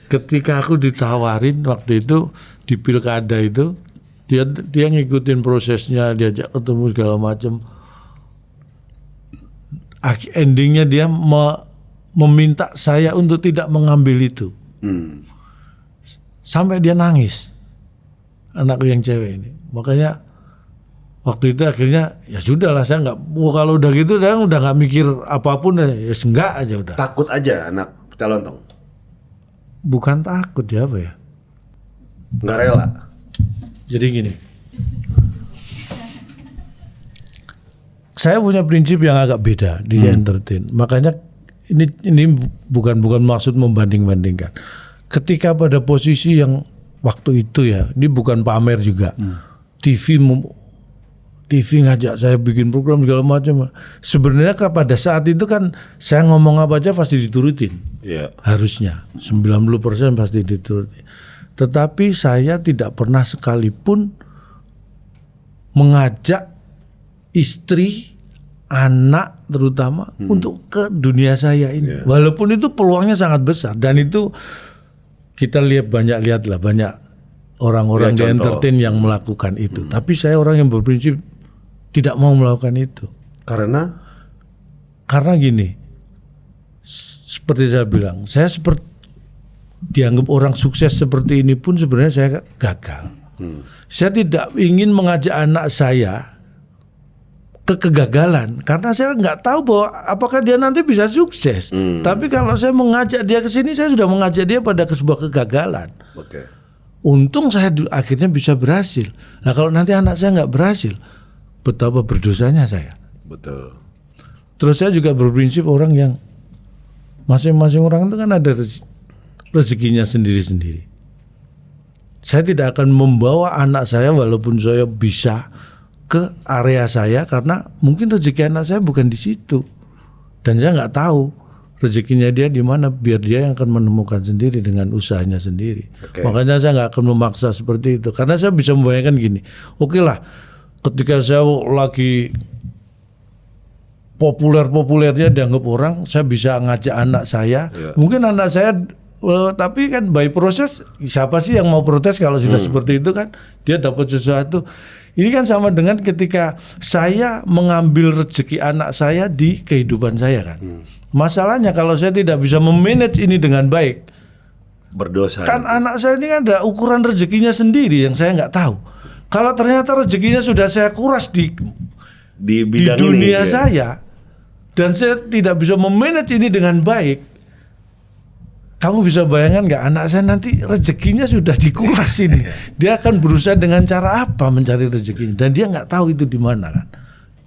Ketika aku ditawarin waktu itu di pilkada itu, dia ngikutin prosesnya, diajak ketemu segala macam. Endingnya dia meminta saya untuk tidak mengambil itu. Sampai dia nangis, anakku yang cewek ini. Makanya waktu itu akhirnya ya sudahlah, saya nggak, kalau udah gitu saya udah nggak mikir apapun, ya enggak aja udah. Takut aja anak calontong. Bukan takut ya, apa ya? Nggak rela. Jadi gini, saya punya prinsip yang agak beda di entertain. Makanya ini bukan maksud membanding-bandingkan. Ketika pada posisi yang waktu itu ya, ini bukan pamer juga. TV ngajak saya bikin program segala macam. Sebenarnya pada saat itu kan saya ngomong apa aja pasti diturutin. Iya. Harusnya 90% pasti diturutin. Tetapi saya tidak pernah sekalipun mengajak istri, anak terutama untuk ke dunia saya ini. Walaupun itu peluangnya sangat besar, dan itu kita banyak orang-orang di entertain yang melakukan itu. Tapi saya orang yang berprinsip tidak mau melakukan itu. Karena gini, seperti saya bilang, saya dianggap orang sukses seperti ini pun sebenarnya saya gagal. Saya tidak ingin mengajak anak saya ke kegagalan karena saya nggak tahu bahwa apakah dia nanti bisa sukses. Tapi kalau saya mengajak dia ke sini, saya sudah mengajak dia pada sebuah kegagalan. Oke. Untung saya akhirnya bisa berhasil. Nah kalau nanti anak saya nggak berhasil, betapa berdosanya saya. Betul. Terus saya juga berprinsip orang yang masing-masing orang itu kan ada rezekinya sendiri-sendiri. Saya tidak akan membawa anak saya walaupun saya bisa ke area saya karena mungkin rezeki anak saya bukan di situ dan saya nggak tahu rezekinya dia di mana, biar dia yang akan menemukan sendiri dengan usahanya sendiri. Makanya saya nggak akan memaksa seperti itu karena saya bisa membayangkan gini, oke lah, ketika saya lagi populernya dianggap orang, saya bisa ngajak anak saya, mungkin anak saya. Tapi kan by proses, siapa sih yang mau protes kalau sudah seperti itu kan, dia dapat sesuatu. Ini kan sama dengan ketika saya mengambil rezeki anak saya di kehidupan saya kan. Masalahnya kalau saya tidak bisa memanage ini dengan baik, berdosa. Kan anak saya ini kan ada ukuran rezekinya sendiri yang saya nggak tahu. Kalau ternyata rezekinya sudah saya kuras di dunia ini, saya, dan saya tidak bisa memanage ini dengan baik, kamu bisa bayangkan nggak, anak saya nanti rezekinya sudah dikuras ini. Dia akan berusaha dengan cara apa mencari rezekinya, dan dia nggak tahu itu di mana kan.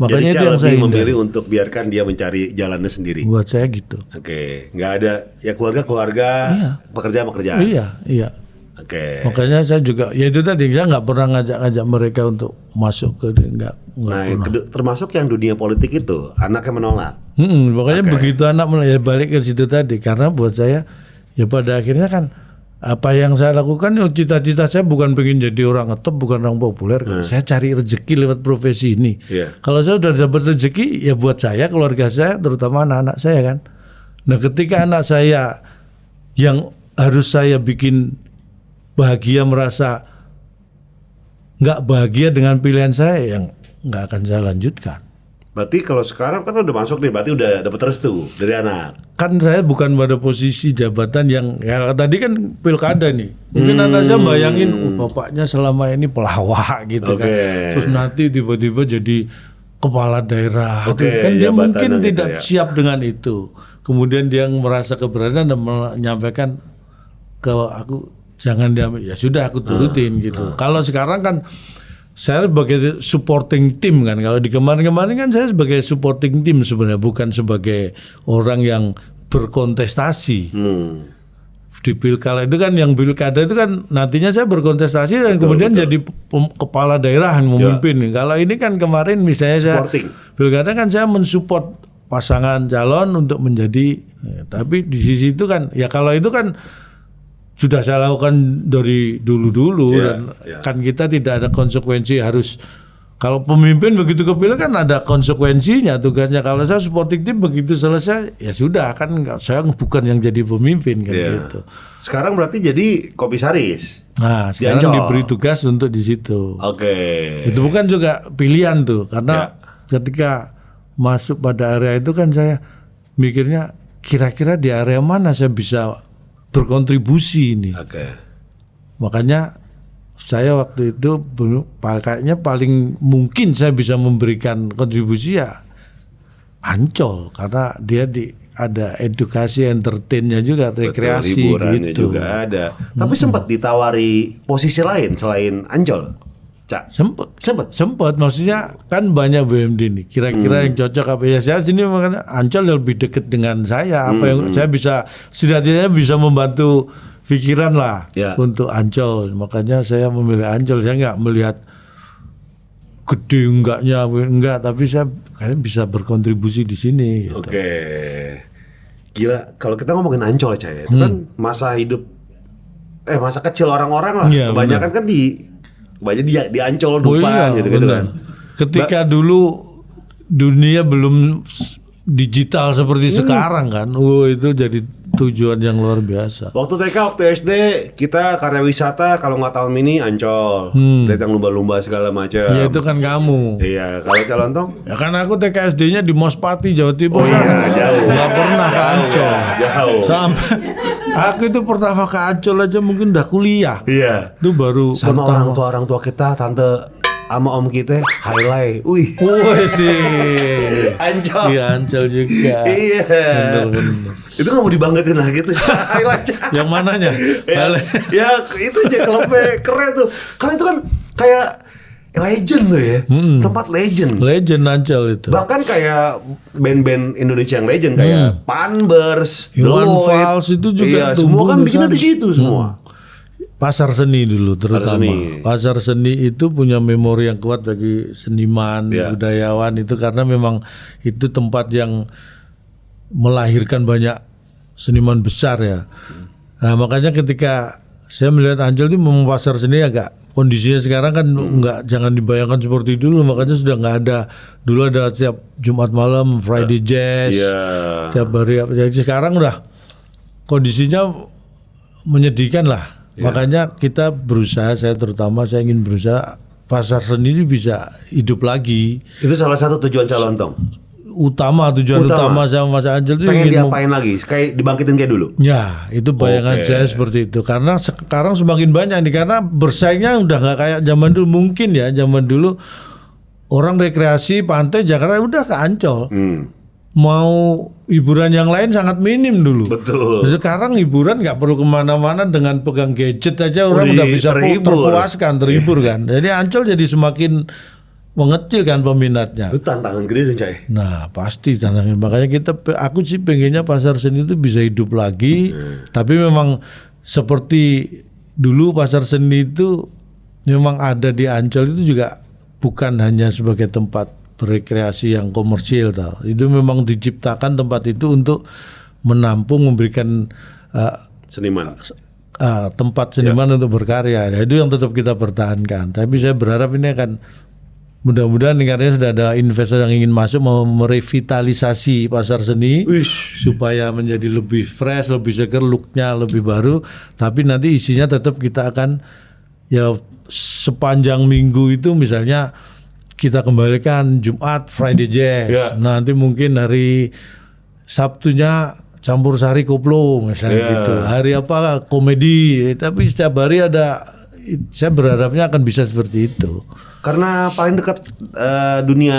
Makanya jadi itu yang saya memilih untuk biarkan dia mencari jalannya sendiri. Buat saya gitu. Oke, nggak ada ya keluarga, iya. pekerjaan. Iya. Oke. Makanya saya juga, ya itu tadi, saya nggak pernah ngajak mereka untuk masuk ke nggak pernah. Termasuk yang dunia politik itu anaknya menolak. Makanya begitu anak mulai balik ke situ tadi, karena buat saya ya pada akhirnya kan apa yang saya lakukan, cita-cita saya bukan pengen jadi orang ngetop, bukan orang populer. Saya cari rezeki lewat profesi ini. Kalau saya sudah dapat rezeki, ya buat saya, keluarga saya, terutama anak-anak saya kan. Nah ketika anak saya yang harus saya bikin bahagia merasa nggak bahagia dengan pilihan saya, yang nggak akan saya lanjutkan. Berarti kalau sekarang kan udah masuk nih, berarti udah dapat restu dari anak. Kan saya bukan pada posisi jabatan yang ya tadi kan pilkada nih. Mungkin anak saya bayangin bapaknya selama ini pelawak gitu kan. Oke. Terus nanti tiba-tiba jadi kepala daerah. Oke, Kan dia jabatan mungkin gitu tidak ya. siap dengan itu. Kemudian dia merasa keberatan dan menyampaikan ke aku jangan diambil. Ya sudah aku turutin gitu. Kalau sekarang kan saya sebagai supporting tim kan. Kalau di kemarin-kemarin kan saya sebagai supporting tim sebenarnya, bukan sebagai orang yang berkontestasi. Di pilkada itu kan, yang pilkada itu kan nantinya saya berkontestasi dan kemudian jadi kepala daerah yang memimpin. Kalau ini kan kemarin misalnya saya Supporting. pilkada kan saya mensupport pasangan calon untuk menjadi, tapi di sisi itu kan ya kalau itu kan sudah saya lakukan dari dulu-dulu dan kan kita tidak ada konsekuensi harus, kalau pemimpin begitu kepilih kan ada konsekuensinya tugasnya. Kalau saya supporting tim begitu selesai ya sudah kan, saya bukan yang jadi pemimpin kan gitu. Sekarang berarti jadi komisaris. Nah sekarang Ancol. diberi tugas untuk di situ. Oke. Itu bukan juga pilihan tuh, karena ketika masuk pada area itu kan saya mikirnya kira-kira di area mana saya bisa berkontribusi ini. Oke. Makanya saya waktu itu kayaknya paling mungkin saya bisa memberikan kontribusi ya Ancol, karena dia ada edukasi entertainnya juga, rekreasi Hiburannya gitu. juga ada. Tapi sempat ditawari posisi lain selain Ancol. Cak. Sempat, maksudnya kan banyak BUMD nih. Kira-kira yang cocok apa ya, saya sini makanya Ancol lebih dekat dengan saya. Apa yang saya bisa, setidaknya bisa membantu pikiran lah untuk Ancol. Makanya saya memilih Ancol. Saya nggak melihat gede enggak, tapi saya kayaknya bisa berkontribusi di sini. Gitu. Oke. Gila, kalau kita ngomongin Ancol ya, Cak, itu kan masa hidup, masa kecil orang-orang lah. Iya, Kebanyakan kan banyak di Ancol, Dufan gitu kan. Ketika dulu dunia belum digital seperti sekarang kan, itu jadi tujuan yang luar biasa. Waktu TK, waktu SD, kita karya wisata kalau nggak tahun ini Ancol, lihat yang lumba-lumba segala macam. Ya itu kan kamu. Iya, kalau Calontong? Ya kan aku TK SD-nya di Mospati, Jawa Timur. Jauh. Nggak pernah ke Ancol. Jauh. Sampai aku itu pertama ke Ancol aja mungkin udah kuliah. Iya. Itu baru Sama orang tua kita, tante sama om kita, highlight. Wih. Wih sih. Ancol. Iya Ancol juga. Iya. Bener-bener. Itu nggak mau dibanggatin lagi tuh, highlight. Yang mananya? Ya itu aja klubnya keren tuh. Karena itu kan kayak legend tuh ya. Tempat legend. Legend Ancol itu. Bahkan kayak band-band Indonesia yang legend kayak Panbers, Iwan Lloyd. Fals itu juga Iya, semua kan tumbuh bikinnya besar. di situ semua. Pasar seni dulu terutama. seni. Pasar seni itu punya memori yang kuat bagi seniman, budayawan itu, karena memang itu tempat yang melahirkan banyak seniman besar ya. Nah makanya ketika saya melihat Ancol itu memang pasar seni agak kondisinya sekarang kan jangan dibayangkan seperti dulu, makanya sudah nggak ada. Dulu ada setiap Jumat malam Friday Jazz, setiap hari. Jadi sekarang udah kondisinya menyedihkan lah. Makanya kita berusaha, saya ingin berusaha pasar seni ini bisa hidup lagi. Itu salah satu tujuan Calontong. Tujuan utama sama Mas Ancol itu pengen diapain lagi? Kayak dibangkitin kayak dulu? Ya, itu bayangan saya seperti itu. Karena sekarang semakin banyak nih, karena bersaingnya udah nggak kayak zaman dulu. Mungkin ya zaman dulu orang rekreasi pantai Jakarta udah ke Ancol. Mau hiburan yang lain sangat minim dulu. Betul. Sekarang hiburan nggak perlu kemana-mana, dengan pegang gadget aja orang udah bisa terhibur kan. Jadi Ancol jadi semakin mengecil kan peminatnya. Itu tantangan gede dong, Cai. Nah pasti tantangan. Makanya aku sih pengennya pasar seni itu bisa hidup lagi. Tapi memang seperti dulu pasar seni itu memang ada di Ancol itu juga bukan hanya sebagai tempat berrekreasi yang komersil tau. Itu memang diciptakan tempat itu untuk menampung, memberikan seniman. Tempat seniman untuk berkarya. Nah, itu yang tetap kita pertahankan. Tapi saya berharap ini akan mudah-mudahan karena sudah ada investor yang ingin masuk mau merevitalisasi pasar seni supaya menjadi lebih fresh, lebih segar, looknya lebih baru. Tapi nanti isinya tetap kita akan ya sepanjang minggu itu misalnya kita kembalikan Jumat Friday Jazz. Ya. Nanti mungkin hari Sabtunya campur sari koplo misalnya Ya. gitu. Hari apa komedi. Tapi setiap hari ada. Saya berharapnya akan bisa seperti itu. Karena paling dekat dunia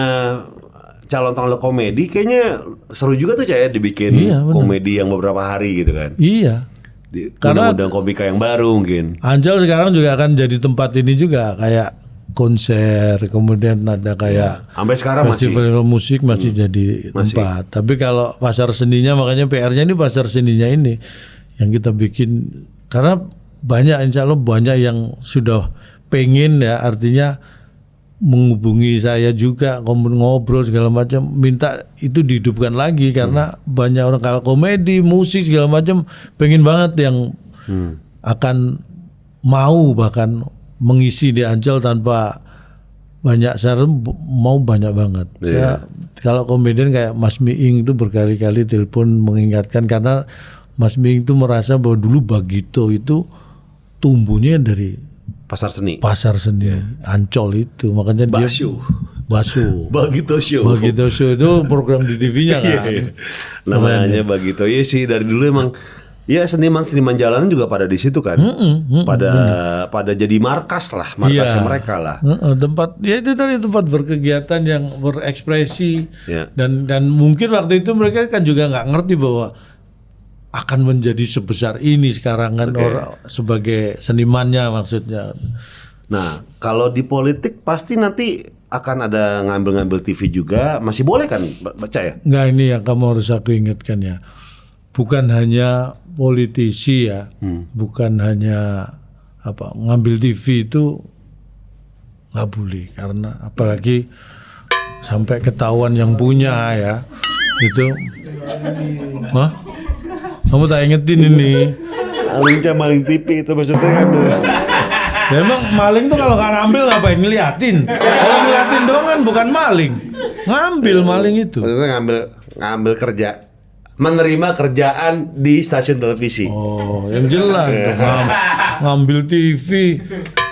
calon tanggal komedi, kayaknya seru juga tuh Cak ya dibikin Iya, benar. komedi yang beberapa hari gitu kan. Iya. Karena Karena- undang komika yang baru mungkin. Ancol sekarang juga akan jadi tempat ini juga kayak konser, kemudian ada kayak Sampai sekarang masih. festival musik masih jadi tempat. Tapi kalau pasar seninya, makanya PR-nya ini pasar seninya ini yang kita bikin, karena banyak, insya Allah banyak yang sudah pengen ya, artinya menghubungi saya juga, ngobrol segala macam, minta itu dihidupkan lagi karena banyak orang kalau komedi, musik segala macam pengen banget yang akan mau bahkan mengisi di Ancol tanpa banyak syarat, mau banyak banget. Saya kalau komedian kayak Mas Miing itu berkali-kali telepon mengingatkan karena Mas Miing itu merasa bahwa dulu Bagito itu tumbuhnya dari Pasar seni. pasar seni Ancol itu, makanya dia Basu. Bagito Show. Bagito Show itu program di TV-nya kan. Namanya Bagito. Iya sih, dari dulu emang ya seniman-seniman jalanan juga pada di situ kan. Pada jadi markasnya Iya. mereka lah. Tempat ya itu tadi tempat berkegiatan yang berekspresi Ya. dan mungkin waktu itu mereka kan juga nggak ngerti bahwa akan menjadi sebesar ini sekarang kan orang sebagai senimannya maksudnya. Nah, kalau di politik pasti nanti akan ada ngambil-ngambil TV juga. Masih boleh kan baca ya? Nggak, ini yang kamu harus aku ingatkan ya. Bukan hanya politisi ya, bukan hanya apa ngambil TV itu nggak boleh karena apalagi sampai ketahuan yang punya ya itu. Hah? Kamu tak ingetin ini. Maling TV itu maksudnya kan. Ya, emang maling tuh kalau nggak ngambil ngapain ngeliatin? Kalau ngeliatin doang kan bukan maling. Ngambil maling itu. Maksudnya ngambil kerja. Menerima kerjaan di stasiun televisi. Oh, yang jelas dong, ngambil TV.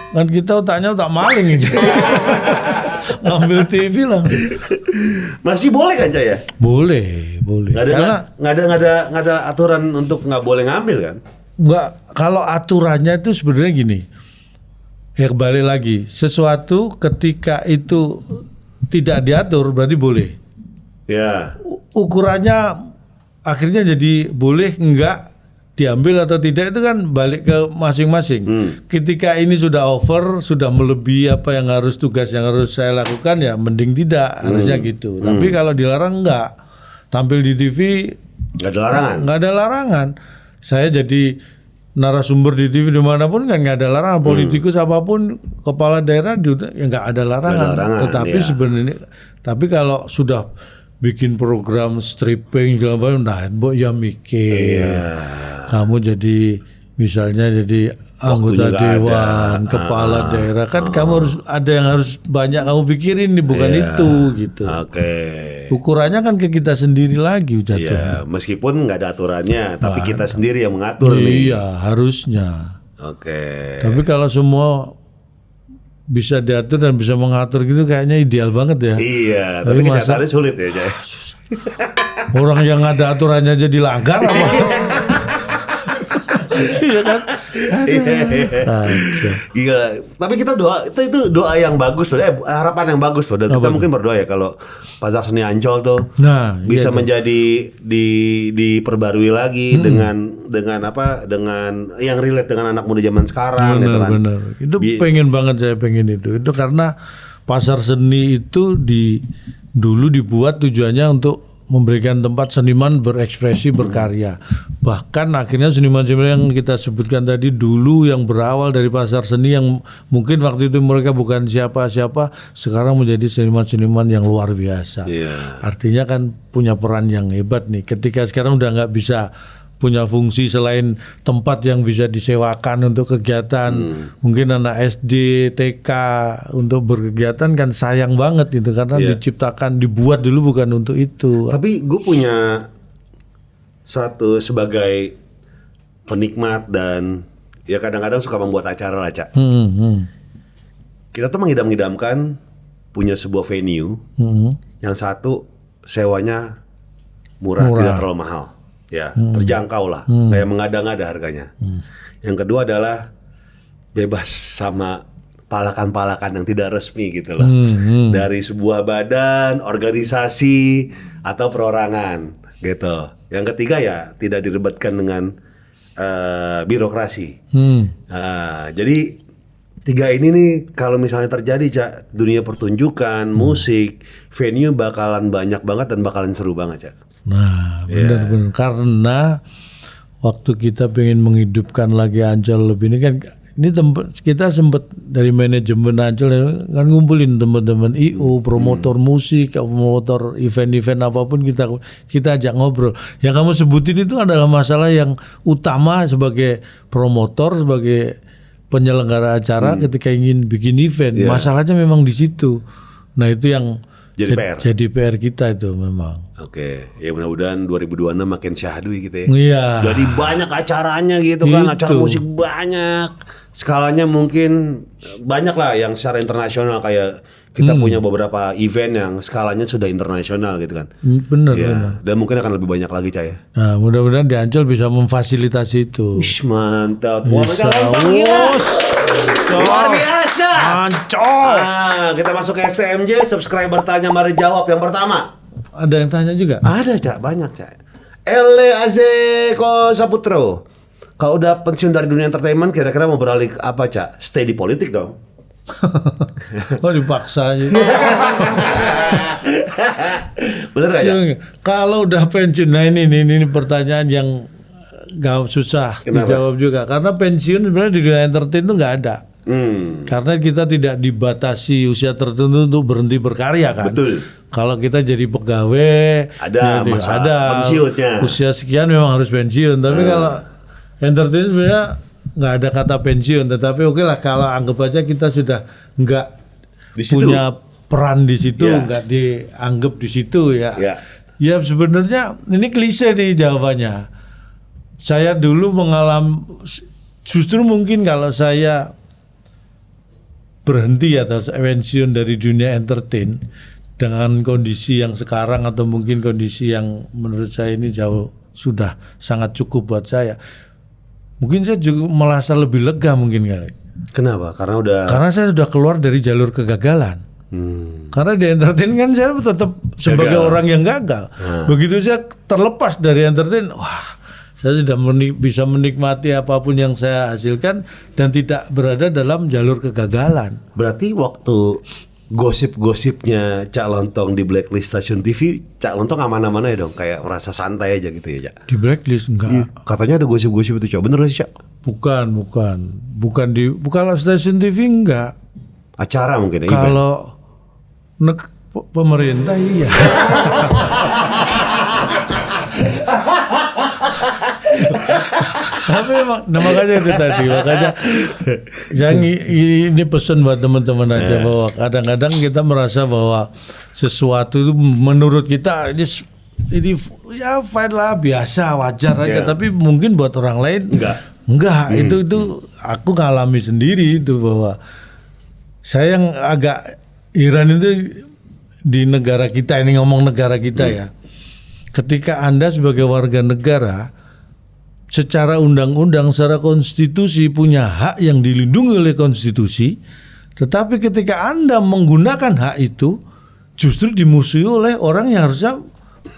Kan kita otaknya otak maling itu. Ngambil TV lah. Masih boleh kan Cak ya? Boleh. Karena Nggak ada aturan untuk nggak boleh ngambil kan? nggak, kalau aturannya itu sebenarnya gini. Ya balik lagi, sesuatu ketika itu tidak diatur berarti boleh. Ya. Ukurannya akhirnya jadi boleh enggak diambil atau tidak itu kan balik ke masing-masing. Ketika ini sudah over, sudah melebihi apa yang harus tugas yang harus saya lakukan ya mending tidak, harusnya gitu. Tapi kalau dilarang enggak. Tampil di TV Nggak ada larangan. nggak ada larangan. Saya jadi narasumber di TV dimanapun kan nggak ada larangan. Politikus apapun, kepala daerah juga ya nggak ada larangan. Nggak ada larangan, Tetapi iya. sebenarnya, tapi kalau sudah bikin program stripping segala macam, nah mbok ya mikir. Kamu jadi misalnya jadi anggota nggak dewan, ada. kepala daerah kan kamu harus ada yang harus banyak kamu pikirin nih, bukan itu gitu. Oke. Ukurannya kan ke kita sendiri lagi jatuhnya. Ya, meskipun nggak ada aturannya, tapi kita sendiri yang mengatur nih. Iya, harusnya. Oke. Tapi kalau semua bisa diatur dan bisa mengatur gitu kayaknya ideal banget ya. Iya, Tapi tapi masa- kenyataannya sulit ya, Cak. Orang yang ada aturannya jadi langgar apa? Iya kan? Aja. Gila. Tapi kita doa itu doa yang bagus loh. Harapan yang bagus loh. Dan kita mungkin berdoa ya kalau Pasar Seni Ancol tuh Nah, bisa iya, menjadi diperbarui lagi dengan apa? Dengan yang relate dengan anak muda zaman sekarang gitu kan. benar. Itu pengen banget, saya pengen itu. Itu karena pasar seni itu dulu dibuat tujuannya untuk memberikan tempat seniman berekspresi, berkarya. Bahkan akhirnya seniman-seniman yang kita sebutkan tadi dulu yang berawal dari pasar seni yang mungkin waktu itu mereka bukan siapa-siapa, sekarang menjadi seniman-seniman yang luar biasa. Iya. Artinya kan punya peran yang hebat nih. Ketika sekarang udah nggak bisa punya fungsi selain tempat yang bisa disewakan untuk kegiatan, mungkin anak SD, TK untuk berkegiatan kan sayang banget gitu karena diciptakan, dibuat dulu bukan untuk itu. Tapi gue punya satu sebagai penikmat dan ya kadang-kadang suka membuat acara lah, Cak. Kita tuh mengidam-idamkan punya sebuah venue, Hmm. yang satu sewanya murah, tidak terlalu mahal, ya terjangkau lah, kayak mengada-ngada harganya. Yang kedua adalah bebas sama palakan-palakan yang tidak resmi gitu loh, dari sebuah badan, organisasi atau perorangan gitu. Yang ketiga ya tidak direbatkan dengan birokrasi. Nah, jadi 3 ini nih kalau misalnya terjadi, Cak, dunia pertunjukan, musik, venue bakalan banyak banget dan bakalan seru banget, Cak. Nah, benar-benar karena waktu kita pengen menghidupkan lagi Ancol lebih ini kan, ini tempat kita sempat dari manajemen Ancol kan ngumpulin teman-teman IO, promotor musik, promotor event-event apapun, kita ajak ngobrol. Yang kamu sebutin itu adalah masalah yang utama sebagai promotor, sebagai penyelenggara acara ketika ingin bikin event. Masalahnya memang di situ. Nah, itu yang jadi PR kita itu memang. Oke, ya mudah-mudahan 2026 makin syahdu gitu ya. Iya. Jadi banyak acaranya gitu kan, acara musik banyak. Skalanya mungkin banyak lah yang secara internasional, kayak kita punya beberapa event yang skalanya sudah internasional gitu kan. Benar, Ya, benar. dan mungkin akan lebih banyak lagi, Cak, ya. Nah, mudah-mudahan di Ancol bisa memfasilitasi itu. Wish, mantap. Wah, Bisa. gampang, gila. Luar biasa. Ancol. Kita masuk ke STMJ, subscriber tanya mari jawab yang pertama. Ada yang tanya juga? Ada, Cak, banyak, Cak. Ele Azeko Saputro. Kalau udah pensiun dari dunia entertainment, kira-kira mau beralih ke apa, Cak? Stay di politik dong. Oh, dipaksa aja. Bener gak, Cak? Kalau udah pensiun, nah ini pertanyaan yang gak susah Kenapa? dijawab juga. Karena pensiun sebenarnya di dunia entertain itu nggak ada. Karena kita tidak dibatasi usia tertentu untuk berhenti berkarya kan. Betul. Kalau kita jadi pegawai, Ada jadi masa pensiunnya. usia sekian memang harus pensiun. Tapi kalau entertain sebenarnya nggak ada kata pensiun. Tetapi oke lah kalau anggap aja kita sudah nggak Di situ. punya peran di situ, Ya. nggak dianggap di situ ya. Ya. Ya sebenarnya ini klise nih jawabannya. Saya dulu mengalami, justru mungkin kalau saya berhenti atau pensiun dari dunia entertain dengan kondisi yang sekarang atau mungkin kondisi yang menurut saya ini jauh sudah sangat cukup buat saya, mungkin saya juga merasa lebih lega mungkin kali. Kenapa? Karena saya sudah keluar dari jalur kegagalan. Karena di entertain kan saya tetap sebagai orang yang gagal. Begitu saya terlepas dari entertain, wah, saya sudah bisa menikmati apapun yang saya hasilkan dan tidak berada dalam jalur kegagalan. Berarti waktu gosip-gosipnya Cak Lontong di blacklist stasiun TV, Cak Lontong aman-aman aja dong, kayak merasa santai aja gitu ya, Cak? Di blacklist enggak. Katanya ada gosip-gosip itu, Cak. Bener gak sih, Cak? Bukan kalau stasiun TV enggak. Acara mungkin ya, event. Kalau pemerintah iya. Tapi memang, nah makanya itu tadi, makanya ini pesan buat teman-teman aja bahwa kadang-kadang kita merasa bahwa sesuatu itu menurut kita ini ya fine lah, biasa, wajar aja, tapi mungkin buat orang lain enggak. Itu aku ngalami sendiri itu, bahwa saya yang agak heran itu di negara kita ini, ngomong negara kita ya. Ketika Anda sebagai warga negara secara undang-undang, secara konstitusi punya hak yang dilindungi oleh konstitusi, tetapi ketika Anda menggunakan hak itu justru dimusuhi oleh orang yang harusnya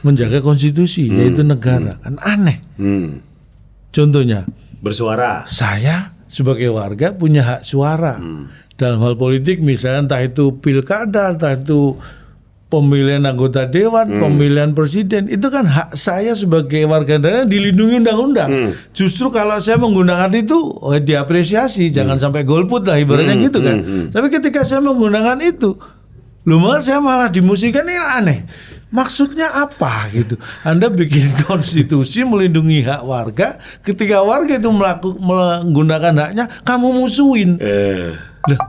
menjaga konstitusi, yaitu negara. Kan aneh. Contohnya, bersuara. saya sebagai warga punya hak suara dalam hal politik, misalnya entah itu pilkada, entah itu pemilihan anggota dewan, pemilihan presiden, itu kan hak saya sebagai warga negara dilindungi undang-undang. Justru kalau saya menggunakan itu, diapresiasi, jangan sampai golput lah ibaratnya gitu kan. Tapi ketika saya menggunakan itu, saya malah dimusikan, ini aneh. Maksudnya apa gitu? Anda bikin konstitusi melindungi hak warga, ketika warga itu menggunakan haknya, kamu musuhin. Loh,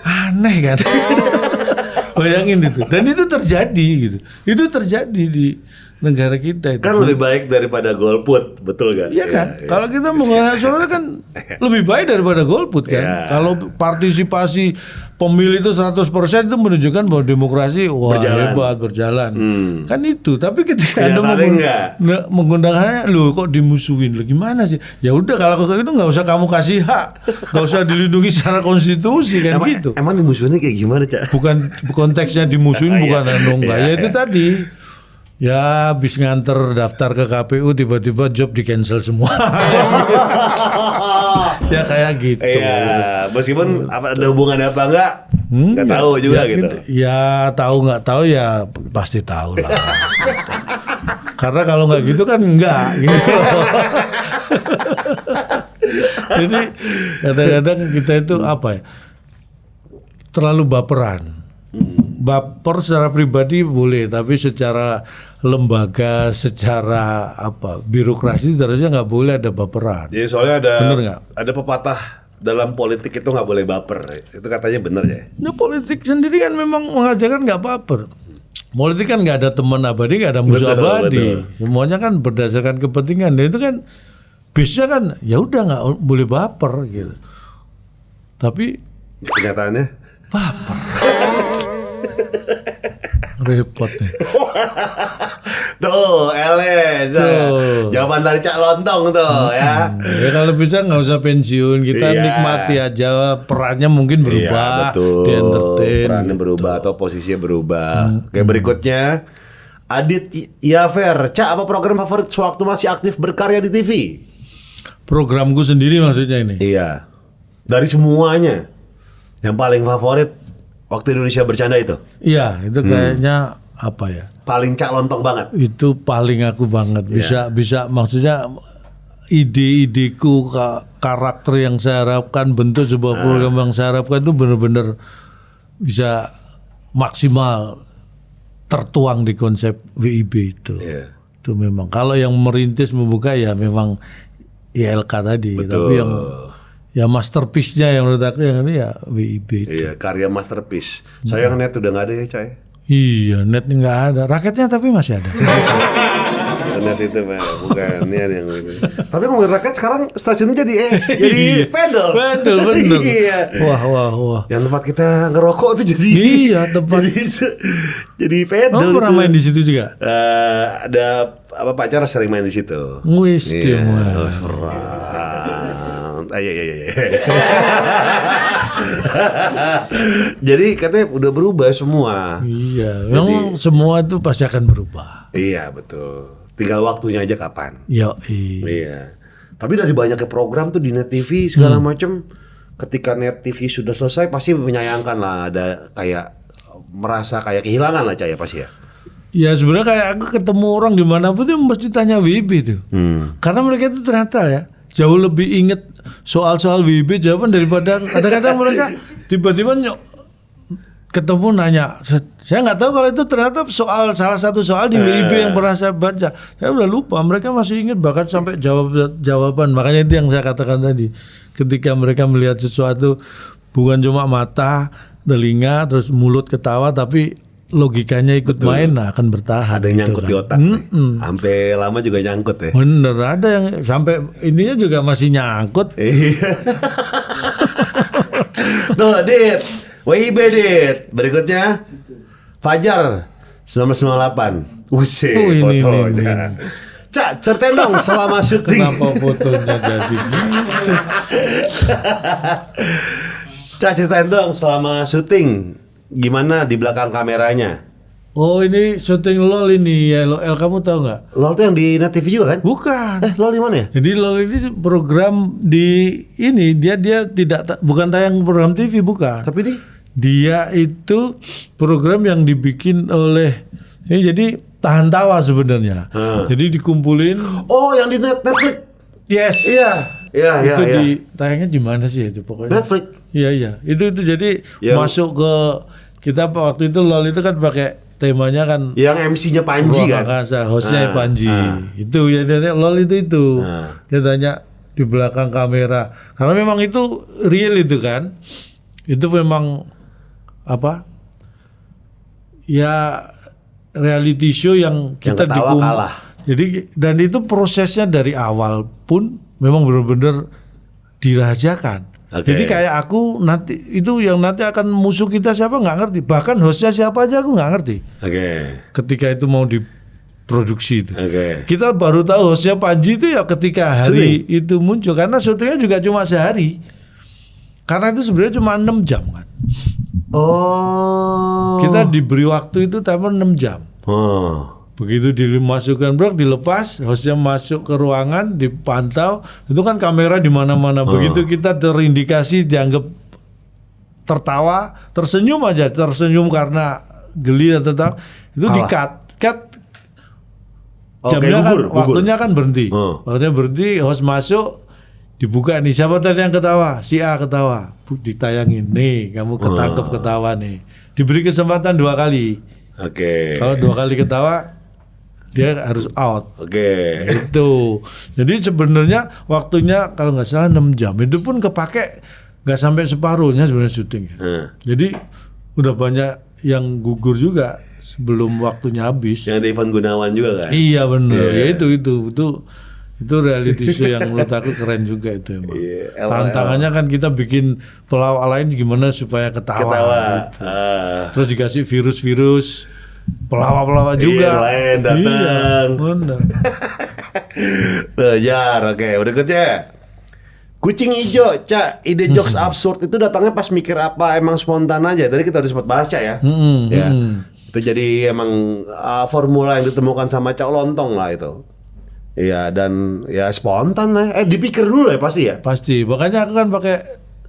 aneh kan? Bayangin itu. Dan itu terjadi gitu. Itu terjadi di negara kita itu. Kan lebih baik daripada golput, betul gak? Iya kan? Kalau kita menggunakan suara kan lebih baik daripada golput kan. Iya. Kalau partisipasi pemilih itu 100% itu menunjukkan bahwa demokrasi hebat berjalan. Kan itu. Tapi ketika Ya, Anda paling enggak. menggunakannya, loh kok dimusuhin? Loh, gimana sih? Ya udah kalau kayak itu nggak usah kamu kasih hak, nggak usah dilindungi secara konstitusi kan gitu. Emang musuhnya kayak gimana, Cak? Bukan konteksnya dimusuhin, bukan enggak. Ya itu tadi. Ya habis nganter daftar ke KPU tiba-tiba job di cancel semua. Ya kayak gitu. Iya, meskipun apa ada hubungan apa enggak tahu juga ya, gitu. Ya tahu nggak tahu ya pasti tahu lah. Karena kalau nggak gitu kan enggak gitu. Jadi kadang-kadang kita itu apa ya? Terlalu baperan. Baper secara pribadi boleh, tapi secara lembaga, secara apa birokrasi seharusnya nggak boleh ada baperan. Jadi soalnya Bener nggak? ada pepatah dalam politik itu nggak boleh baper. Itu katanya bener ya. Nah, politik sendiri kan memang mengajarkan nggak baper. Politik kan nggak ada teman abadi, nggak ada musuh Betul, abadi. betul. Semuanya kan berdasarkan kepentingan. Dan itu kan bisnya kan ya udah nggak boleh baper gitu. Tapi Kenyataannya repot nih. tuh, Eles. Tuh. Jawaban dari Cak Lontong tuh ya. Ya kalau bisa nggak usah pensiun, kita Iya. nikmati aja, perannya mungkin Iya, berubah, betul. di entertain. Perannya gitu. berubah atau posisinya berubah. Oke, berikutnya Adit Yafer, Cak, apa program favorit sewaktu masih aktif berkarya di TV? Programku sendiri maksudnya ini. Iya. Dari semuanya, yang paling favorit waktu Indonesia Bercanda itu? Iya, itu kayaknya apa ya? Paling Cak Lontong banget. Itu paling aku banget. Bisa maksudnya ide-ideku, karakter yang saya harapkan, bentuk sebuah program yang saya harapkan itu benar-benar bisa maksimal tertuang di konsep WIB itu. Iya. Itu memang kalau yang merintis membuka ya memang ILK tadi, tapi yang ya masterpiece-nya yang menurut aku yang ini ya WIB itu. Iya, karya masterpiece. Sayang net udah nggak ada ya, Cai. Iya, net nggak ada, raketnya tapi masih ada. Net itu mah bukan ini ada yang ini. Tapi ngomongin raket sekarang stasiunnya jadi pedal. Betul, bener. Iya. Wah. Yang tempat kita ngerokok tuh jadi tempat. jadi pedal. Pernah itu. main di situ juga? Ada apa pacar sering main di situ. Wis Iya. gimana? Iya. Jadi katanya udah berubah semua. Iya, memang semua itu pasti akan berubah. Iya, betul. Tinggal waktunya aja kapan. Iya. Tapi dari banyaknya program tuh di Net TV segala macem, ketika Net TV sudah selesai pasti menyayangkan lah, ada kayak merasa kayak kehilangan lah, Caya, pasti ya. Ya sebenarnya kayak aku ketemu orang dimanapun tuh mesti tanya WIB tuh. Karena mereka itu ternyata ya jauh lebih inget soal-soal WIB jawaban daripada kadang-kadang mereka tiba-tiba ketemu nanya. Saya nggak tahu kalau itu ternyata salah satu soal di WIB yang pernah saya baca. Saya udah lupa. Mereka masih ingat bahkan sampai jawaban. Makanya itu yang saya katakan tadi. Ketika mereka melihat sesuatu bukan cuma mata, telinga, terus mulut ketawa, tapi logikanya ikut main, nah akan bertahan. Ada yang nyangkut kan di otak. Sampai lama juga nyangkut ya. Bener, ada yang sampai ininya juga masih nyangkut. Iya. Tuh, Dit. WIB, Dit. Berikutnya Fajar 1998. Usih ini. fotonya. Cak, ceritain dong selama syuting. Kenapa fotonya jadi gitu? Cak, ceritain dong selama syuting. Gimana di belakang kameranya? Oh, ini syuting LOL ini ya, LOL, kamu tahu nggak? LOL tuh yang di Net TV juga kan? Bukan. LOL di mana ya? Jadi LOL ini program di ini dia tidak bukan tayang program TV, bukan. Tapi Dia itu program yang dibikin oleh ini, jadi tahan tawa sebenarnya. Jadi dikumpulin. oh, yang di Netflix. Yes. Iya. Itu tayangnya di mana sih itu pokoknya? Netflix. Iya. Itu jadi masuk ke kita waktu itu LOL itu kan pakai temanya kan Yang MC-nya Panji kan? Angkasa, hostnya Panji. Itu ya dia LOL itu. Dia tanya di belakang kamera. Karena memang itu real itu kan. Itu memang apa? Ya reality show yang kita ketawa kalah. Jadi dan itu prosesnya dari awal pun memang benar-benar dirahasiakan. Oke. Jadi kayak aku nanti itu yang nanti akan musuh kita siapa nggak ngerti. Bahkan hostnya siapa aja aku nggak ngerti. Oke. Ketika itu mau diproduksi itu. Oke. Kita baru tahu hostnya Panji itu ya ketika hari itu muncul karena syutingnya juga cuma sehari. Karena itu sebenarnya cuma 6 jam kan. Oh. Kita diberi waktu itu timer 6 jam. Oh. Begitu dimasukkan blok, dilepas, hostnya masuk ke ruangan, dipantau, itu kan kamera di mana-mana. Begitu kita terindikasi dianggap tertawa, tersenyum aja, tersenyum karena geli atau tertawa, itu di-cut. Jamnya kan, waktunya kan berhenti. Waktunya berhenti, host masuk, dibuka nih, siapa tadi yang ketawa? Si A ketawa, ditayangin, nih kamu ketangkep ketawa nih. Diberi kesempatan 2 kali. Oke. Kalau 2 kali ketawa, dia harus out. Oke. Itu. Jadi sebenarnya waktunya kalau nggak salah 6 jam. Itu pun kepake nggak sampai separuhnya sebenarnya syuting. Jadi udah banyak yang gugur juga sebelum waktunya habis. Yang ada Ivan Gunawan juga kan? Iya benar. Ya itu reality show yang menurut aku keren juga itu emang. Tantangannya kan kita bikin pelawak lain gimana supaya ketawa. Gitu. Terus dikasih virus-virus. Pelawak-pelawak juga. Lain datang. Iya, benar. Jar, oke. Berikutnya. Kucing hijau, Cak. Ide jokes absurd itu datangnya pas mikir apa emang spontan aja. Tadi kita udah sempat baca ya. Ya. Itu jadi emang formula yang ditemukan sama Cak Lontong lah itu. Iya, dan ya spontan lah. Dipikir dulu ya pasti ya. Pasti. Makanya aku kan pakai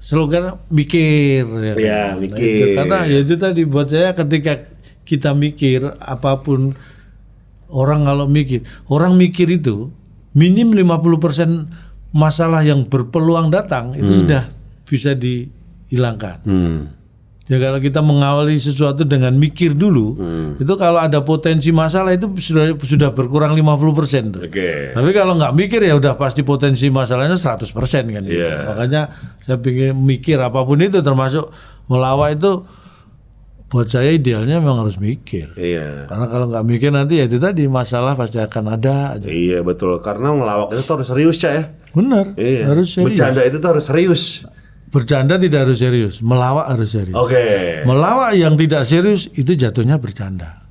slogan mikir. Ya, Iya, kan? mikir. Itu, karena ya itu tadi buat saya ketika kita mikir apapun orang kalau mikir, orang mikir itu minim 50% masalah yang berpeluang datang itu sudah bisa dihilangkan. Ya kalau kita mengawali sesuatu dengan mikir dulu, itu kalau ada potensi masalah itu sudah berkurang 50% tuh. Tapi kalau nggak mikir ya udah pasti potensi masalahnya 100% kan. Makanya saya pikir mikir apapun itu termasuk melawak itu buat saya idealnya memang harus mikir. Karena kalau nggak mikir nanti ya itu tadi masalah pasti akan ada aja. Iya betul, karena ngelawak itu tuh harus serius ya. Benar, harus serius. Bercanda itu tuh harus serius. Bercanda tidak harus serius, melawak harus serius. Oke. Melawak yang tidak serius itu jatuhnya bercanda.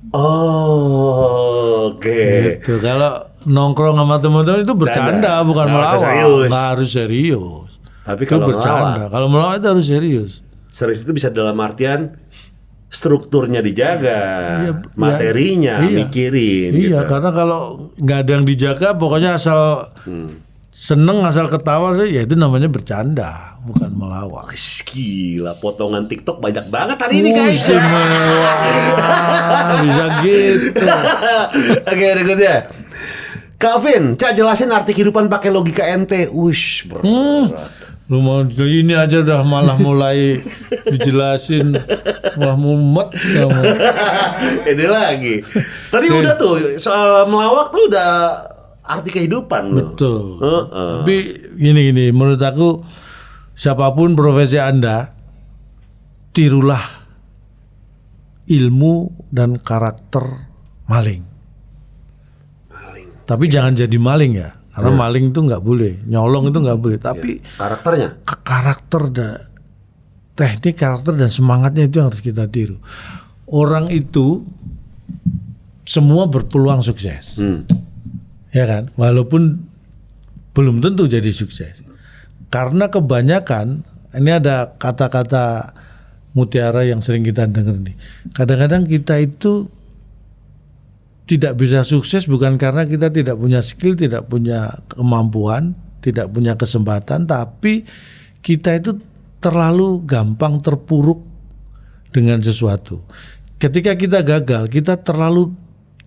Oke. Gitu. Kalau nongkrong sama teman-teman itu bercanda, bukan melawak. Nggak harus serius. Tapi itu kalau bercanda. melawak, kalau melawak itu harus serius. Serius itu bisa dalam artian strukturnya dijaga, materinya mikirin. Iya, gitu. karena kalau nggak ada yang dijaga, pokoknya asal seneng, asal ketawa, ya itu namanya bercanda, bukan melawak. Gila, potongan TikTok banyak banget hari ini guys. Bisa gitu. Oke, berikutnya. Calvin, Cak jelasin arti kehidupan pakai logika ente. Wush, berat. Lu mau ini aja udah malah mulai dijelasin, wah mumet kamu. Ini lagi. Tadi udah tuh soal melawak tuh udah arti kehidupan loh. Betul. Tapi gini, menurut aku siapapun profesi Anda, tirulah ilmu dan karakter maling. Tapi jangan jadi maling ya. Karena maling itu nggak boleh, nyolong itu nggak boleh. Tapi karakternya, karakter dan teknik karakter dan semangatnya itu yang harus kita tiru. Orang itu semua berpeluang sukses, ya kan? Walaupun belum tentu jadi sukses. Karena kebanyakan ini ada kata-kata mutiara yang sering kita dengar nih. Kadang-kadang kita itu tidak bisa sukses bukan karena kita tidak punya skill, tidak punya kemampuan, tidak punya kesempatan, tapi kita itu terlalu gampang terpuruk dengan sesuatu. Ketika kita gagal, kita terlalu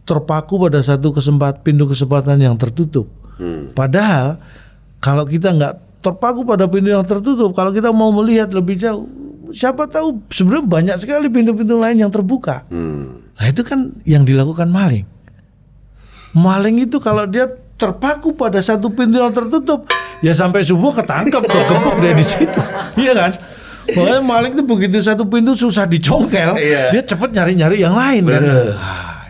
terpaku pada satu pintu kesempatan yang tertutup. Padahal kalau kita nggak terpaku pada pintu yang tertutup, kalau kita mau melihat lebih jauh, siapa tahu sebenarnya banyak sekali pintu-pintu lain yang terbuka. Nah itu kan yang dilakukan maling. Maling itu kalau dia terpaku pada satu pintu yang tertutup, ya sampai subuh ketangkep, kegepuk dia di situ, iya kan? Makanya maling itu begitu satu pintu susah dicongkel, dia cepat nyari-nyari yang lain kan.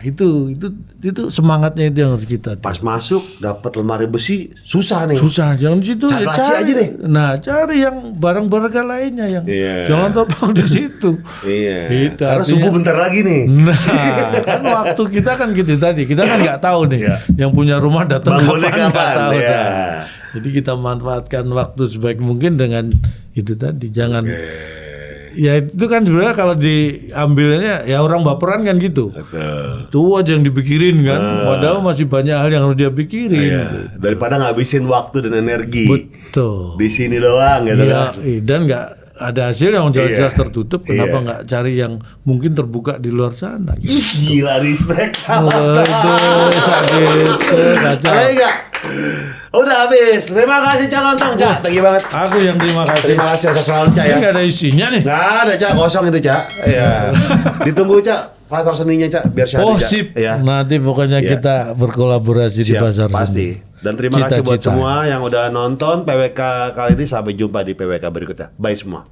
itu semangatnya itu yang harus kita. Pas masuk dapat lemari besi susah nih. Susah, jangan di situ. Cari laci aja deh. Nah, cari yang barang-barang lainnya yang jangan terbang di situ. Iya. Itu Karena artinya- subuh bentar lagi nih. Nah, kan waktu kita kan gitu tadi, kita kan nggak tahu nih, yang punya rumah datang Bangunnya kapan nggak kapan, tahu. ya. Nah. Jadi kita manfaatkan waktu sebaik mungkin dengan itu tadi, jangan. Ya itu kan sebenarnya kalau diambilnya ya orang baperan kan gitu. Betul. Itu aja yang dipikirin kan, padahal masih banyak hal yang harus dia pikirin. Iya. Daripada ngabisin waktu dan energi Betul. di sini doang gitu Iya, kan. dan nggak ada hasil yang jelas-jelas Iya. tertutup. Kenapa Iya. nggak cari yang mungkin terbuka di luar sana? Gila, respect. Waduh, sakit, kacau. Ada enggak? Udah habis. Terima kasih Cak Lontong, Cak. Thank you banget. Aku yang terima kasih. Terima kasih atas selalu Cak Ini ya. nggak ada isinya nih. Nggak ada Cak, kosong itu Cak. Iya. Ditunggu Cak, pasar seninya Cak, biar syahdu Oh Cak. sip. Iya. Nanti pokoknya Iya. kita berkolaborasi di Siap, pasar pasti. seni. Dan terima kasih buat Cita-cita. semua yang udah nonton PWK kali ini. Sampai jumpa di PWK berikutnya. Bye semua.